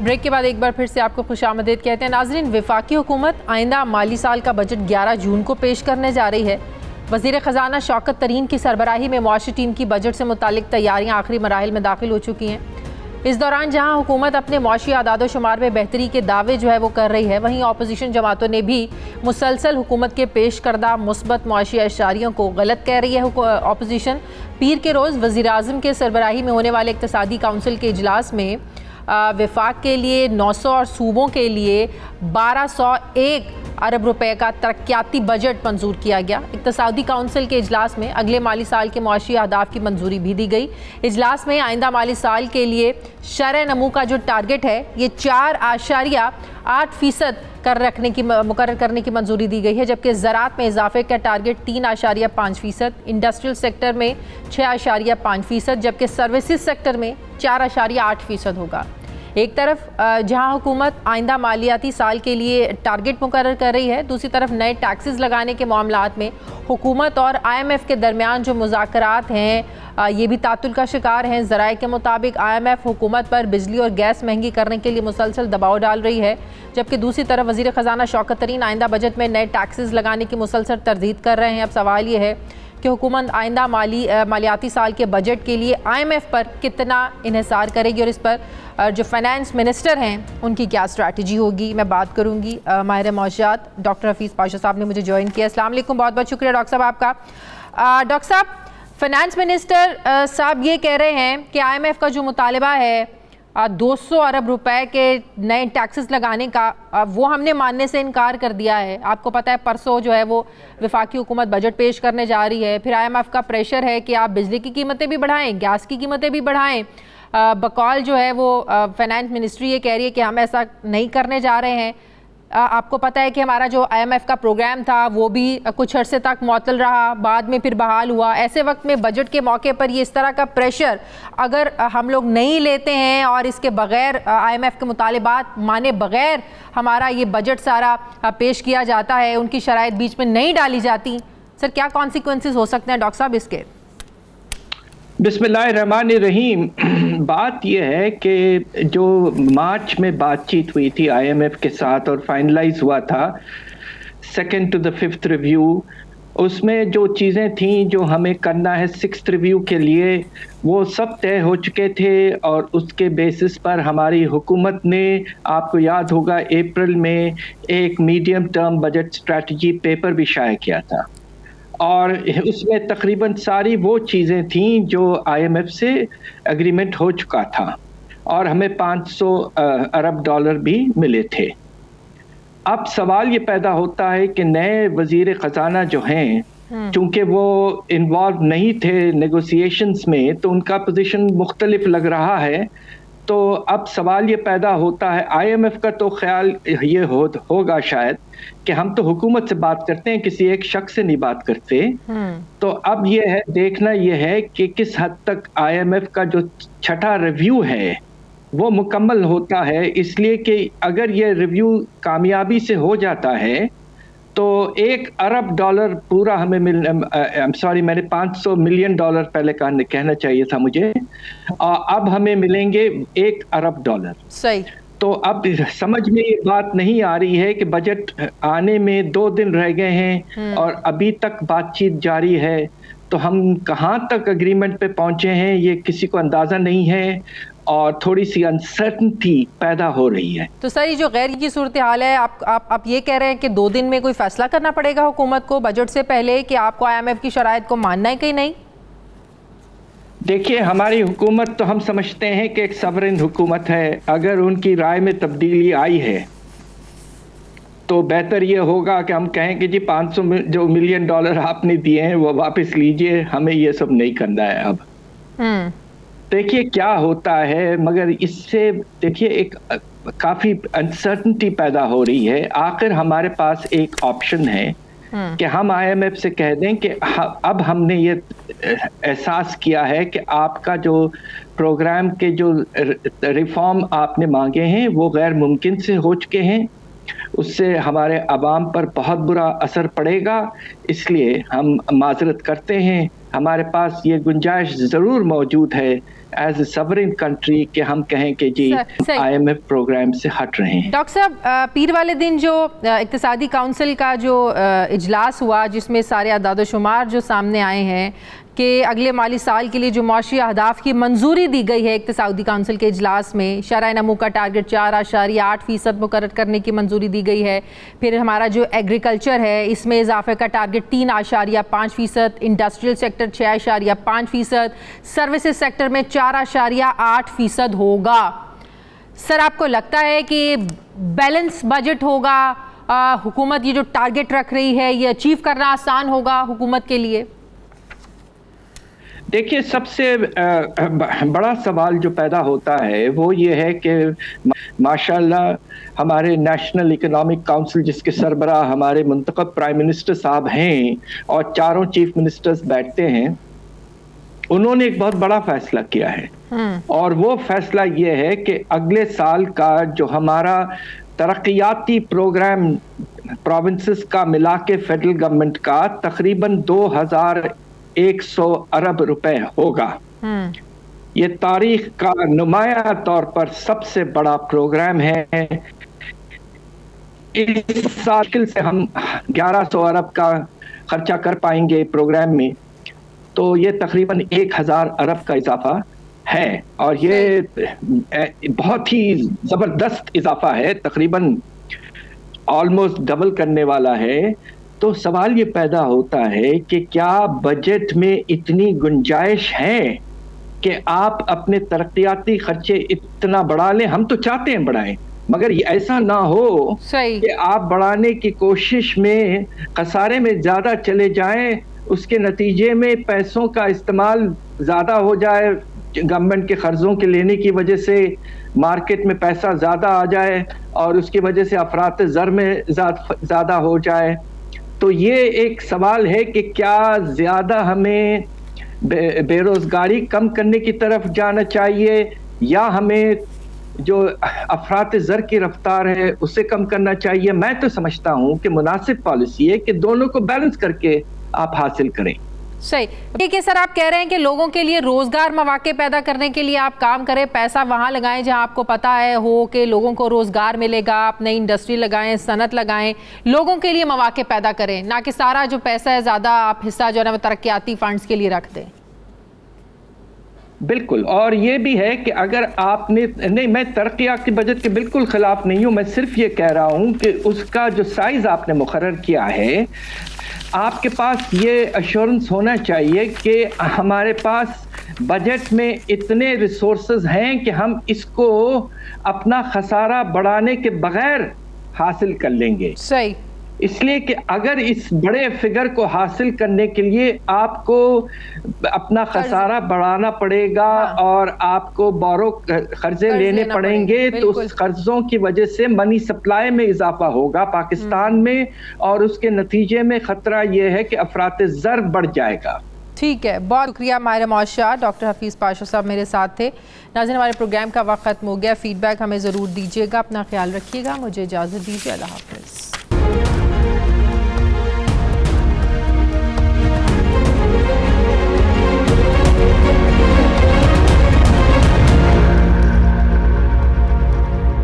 Speaker 1: ब्रेक के बाद एक बार फिर से आपको खुशामदीद कहते हैं। नाज़रीन, वफाकी हुकूमत आइंदा माली साल का बजट 11 जून को पेश करने जा रही है। वज़ीर ख़जाना शौकत तरीन की सरबराही में मुआशी टीम की बजट से मुतालिक तैयारियाँ आखिरी मराहिल में दाखिल हो चुकी हैं। इस दौरान जहाँ हुकूमत अपने मुआशी आदाद शुमार में बेहतरी के दावे जो है वो कर रही है, वहीं अपोजिशन जमातों ने भी मुसलसल हुकूमत के पेश करदा मुस्बत मुआशी अशारियों को गलत कह रही है। अपोजिशन पीर के रोज़ वज़ीर आज़म के सरबराही में होने वाले इक़्तिसादी काउंसिल के इजलास में वफाक के लिए 900 और सूबों के लिए 1201 अरब रुपए का तरक्याती बजट मंजूर किया गया। इक़्तिसादी काउंसिल के इजलास में अगले माली साल के मुआशी अहदाफ की मंजूरी भी दी गई। इजलास में आइंदा माली साल के लिए शरह नमू का जो टारगेट है ये 4.8% मुकर्रर करने की मंजूरी दी गई है, जबकि ज़राअत में इजाफे का टारगेट 3.5%, इंडस्ट्रियल सेक्टर में 6.5%, जबकि सर्विसेज सेक्टर में 4.8% होगा। एक तरफ जहां हुकूमत आइंदा मालियाती साल के लिए टारगेट मुकर्रर कर रही है, दूसरी तरफ नए टैक्सेस लगाने के मामलात में हुकूमत और IMF के दरमियान जो मुज़ाकरात हैं ये भी तातुल का शिकार हैं। ज़राए के मुताबिक IMF हुकूमत पर बिजली और गैस महंगी करने के लिए मुसलसल दबाव डाल रही है, जबकि दूसरी तरफ वज़ीर ख़जाना शौकत तरीन आइंदा बजट में नए टैक्सेस लगाने की मुसलसल तरदीद कर रहे हैं। अब सवाल ये है कि हुकूमत आइंदा मालियाती साल के बजट के लिए IMF पर कितना इन्हिसार करेगी और इस पर जो फाइनेंस मिनिस्टर हैं उनकी क्या स्ट्रैटेजी होगी। मैं बात करूंगी माहिर मौशियात डॉक्टर हफीज़ पाशा साहब ने मुझे ज्वाइन किया। अस्सलाम वालेकुम, बहुत बहुत शुक्रिया डॉक्टर साहब आपका। डॉक्टर साहब, फाइनेंस मिनिस्टर साहब ये कह रहे हैं कि IMF का जो मुतालबा है 200 अरब रुपए के नए टैक्सेस लगाने का, वो हमने मानने से इनकार कर दिया है। आपको पता है परसों जो है वो वफाकी हुकूमत बजट पेश करने जा रही है, फिर IMF का प्रेशर है कि आप बिजली की कीमतें भी बढ़ाएं, गैस की कीमतें भी बढ़ाएं। बकौल जो है वो फाइनेंस मिनिस्ट्री ये कह रही है कि हम ऐसा नहीं करने जा रहे हैं। आपको पता है कि हमारा जो IMF का प्रोग्राम था वो भी कुछ अरसे तक मुअत्तल रहा, बाद में फिर बहाल हुआ। ऐसे वक्त में बजट के मौके पर ये इस तरह का प्रेशर अगर हम लोग नहीं लेते हैं और इसके बगैर IMF के मुतालिबात माने बगैर हमारा ये बजट सारा पेश किया जाता है, उनकी शराइत बीच में नहीं डाली जाती, सर क्या कॉन्सिक्वेंसेस हो सकते हैं डॉक्टर साहब इसके?
Speaker 7: बिस्मिल्लाहिर्रहमानिर्रहीम। बात यह है कि जो मार्च में बातचीत हुई थी IMF के साथ और फाइनलाइज हुआ था 2nd to the 5th review, उसमें जो चीज़ें थीं जो हमें करना है 6th रिव्यू के लिए वो सब तय हो चुके थे, और उसके बेसिस पर हमारी हुकूमत ने, आपको याद होगा, अप्रैल में एक medium term budget strategy paper भी शाया किया था, और उसमें तकरीबन सारी वो चीज़ें थीं जो IMF से एग्रीमेंट हो चुका था, और हमें 500 अरब डॉलर भी मिले थे। अब सवाल ये पैदा होता है कि नए वज़ीर ख़जाना जो हैं चूंकि वो इन्वॉल्व नहीं थे नेगोशिएशंस में, तो उनका पोजीशन मुख्तलिफ लग रहा है। तो अब सवाल ये पैदा होता है, आईएमएफ का तो ख्याल ये होगा शायद कि हम तो हुकूमत से बात करते हैं, किसी एक शख्स से नहीं बात करते। तो अब ये है, देखना ये है कि किस हद तक आईएमएफ का जो छठा रिव्यू है वो मुकम्मल होता है। इसलिए कि अगर ये रिव्यू कामयाबी से हो जाता है तो $1 अरब पूरा हमें मैंने $500 मिलियन पहले कहना चाहिए था मुझे, अब हमें मिलेंगे $1 अरब।
Speaker 1: सही।
Speaker 7: तो अब समझ में ये बात नहीं आ रही है कि बजट आने में 2 दिन रह गए हैं और अभी तक बातचीत जारी है, तो हम कहाँ तक अग्रीमेंट पे पहुंचे हैं ये किसी को अंदाजा नहीं है और थोड़ी सी अनसर्टनिटी पैदा हो रही है।
Speaker 1: तो सर, ये जो गैर की सूरत हाल है, आप ये कह रहे हैं कि 2 दिन में कोई फैसला करना पड़ेगा हुकूमत को बजट से पहले कि आपको आईएमएफ की शराइत को मानना है कि नहीं?
Speaker 7: देखिए, हमारी हुकूमत तो हम समझते हैं कि एक सवरेन हुकूमत है। अगर उनकी राय में तब्दीली आई है तो बेहतर ये होगा कि हम कहें कि जी $500 मिलियन आपने दिए हैं वो वापस लीजिए, हमें ये सब नहीं करना है अब। देखिए क्या होता है, मगर इससे देखिए एक काफी अनसर्टनिटी पैदा हो रही है। आखिर हमारे पास एक ऑप्शन है कि हम आईएमएफ से कह दें कि अब हमने ये एहसास किया है कि आपका जो प्रोग्राम के जो रिफॉर्म आपने मांगे हैं वो गैर मुमकिन से हो चुके हैं, उससे हमारे अवाम पर बहुत बुरा असर पड़ेगा, इसलिए हम माजरत करते हैं। हमारे पास ये गुंजाइश ज़रूर मौजूद है एज ए सवरेन कंट्री कि हम कहें कि जी आईएमएफ प्रोग्राम से हट रहे हैं।
Speaker 1: डॉक्टर साहब, पीर वाले दिन जो इक्तिसादी काउंसिल का जो इजलास हुआ, जिसमें सारे अदाद-ओ-शुमार जो सामने आए हैं कि अगले माली साल के लिए जो मुआशी अहदाफ की मंजूरी दी गई है इक्तिसादी काउंसिल के इजलास में, शरह नमू का टारगेट 4.8% मुकर्रर करने की मंजूरी दी गई है। फिर हमारा जो एग्रीकल्चर है इसमें इजाफे का target 3.5%, industrial sector 6.5%, services sector में 4.8% होगा। सर, आपको लगता है कि बैलेंस बजट होगा? हुकूमत ये जो टारगेट रख रही है ये अचीव करना आसान होगा हुकूमत के लिए?
Speaker 7: देखिए, सबसे बड़ा सवाल जो पैदा होता है वो ये है कि माशाल्लाह हमारे नेशनल इकोनॉमिक काउंसिल जिसके सरबराह हमारे मुंतखब प्राइम मिनिस्टर साहब हैं और 4 चीफ मिनिस्टर्स बैठते हैं, उन्होंने एक बहुत बड़ा फैसला किया है। और वो फैसला ये है कि अगले साल का जो हमारा तरक्याती प्रोग्राम प्रोविंसेस का मिला के फेडरल गवर्नमेंट का तकरीबन 2100 अरब रुपए होगा। ये तारीख का नुमाया तौर पर सबसे बड़ा प्रोग्राम है। इस साल से हम 1100 अरब का खर्चा कर पाएंगे प्रोग्राम में, तो ये तकरीबन 1000 अरब का इजाफा है और ये बहुत ही जबरदस्त इजाफा है, तकरीबन ऑलमोस्ट डबल करने वाला है। तो सवाल ये पैदा होता है कि क्या बजट में इतनी गुंजाइश है कि आप अपने तरक्याती खर्चे इतना बढ़ा लें? हम तो चाहते हैं बढ़ाएं, मगर ये ऐसा ना हो कि आप बढ़ाने की कोशिश में खसारे में ज्यादा चले जाएं, उसके नतीजे में पैसों का इस्तेमाल ज्यादा हो जाए, गवर्नमेंट के कर्जों के लेने की वजह से मार्केट में पैसा ज्यादा आ जाए और उसकी वजह से अफरात ज़र में ज्यादा हो जाए। तो ये एक सवाल है कि क्या ज्यादा हमें बेरोजगारी कम करने की तरफ जाना चाहिए या हमें जो अफरात ज़र की रफ्तार है उसे कम करना चाहिए? मैं तो समझता हूँ कि मुनासिब पॉलिसी है कि दोनों को बैलेंस करके आप हासिल करें।
Speaker 1: सही। ठीक है सर, आप कह रहे हैं कि लोगों के लिए रोजगार मौके पैदा करने के लिए आप काम करें, पैसा वहां लगाएं जहां आपको पता है हो कि लोगों को रोजगार मिलेगा, आप नई इंडस्ट्री लगाएं, सनत लगाएं, लोगों के लिए मौके पैदा करें, ना कि सारा जो पैसा है ज्यादा आप हिस्सा जो है ना तरक्याती फंड्स के लिए रख दें।
Speaker 7: बिल्कुल, और ये भी है कि अगर आपने नहीं, मैं तरक्याती बजट के बिल्कुल खिलाफ नहीं हूँ, मैं सिर्फ ये कह रहा हूँ कि उसका जो साइज आपने मुकर्रर किया है, आपके पास ये अश्योरेंस होना चाहिए कि हमारे पास बजट में इतने रिसोर्सेज हैं कि हम इसको अपना खसारा बढ़ाने के बगैर हासिल कर लेंगे।
Speaker 1: सही।
Speaker 7: इसलिए कि अगर इस बड़े फिगर को हासिल करने के लिए आपको अपना खसारा बढ़ाना पड़ेगा, और आपको कर्जे लेने पड़ेंगे, तो उस कर्जों की वजह से मनी सप्लाई में इजाफा होगा पाकिस्तान में, और उसके नतीजे में खतरा यह है कि अफरात ज़र बढ़ जाएगा।
Speaker 1: ठीक है, बहुत शुक्रिया माहिर मौशा। डॉक्टर हफीज़ पाशा साहब मेरे साथ थे। नाज़रीन, हमारे प्रोग्राम का वक्त खत्म हो गया। फीडबैक हमें ज़रूर दीजिएगा। अपना ख्याल रखिएगा। मुझे इजाज़त दीजिए। अल्लाह हाफ़िज़।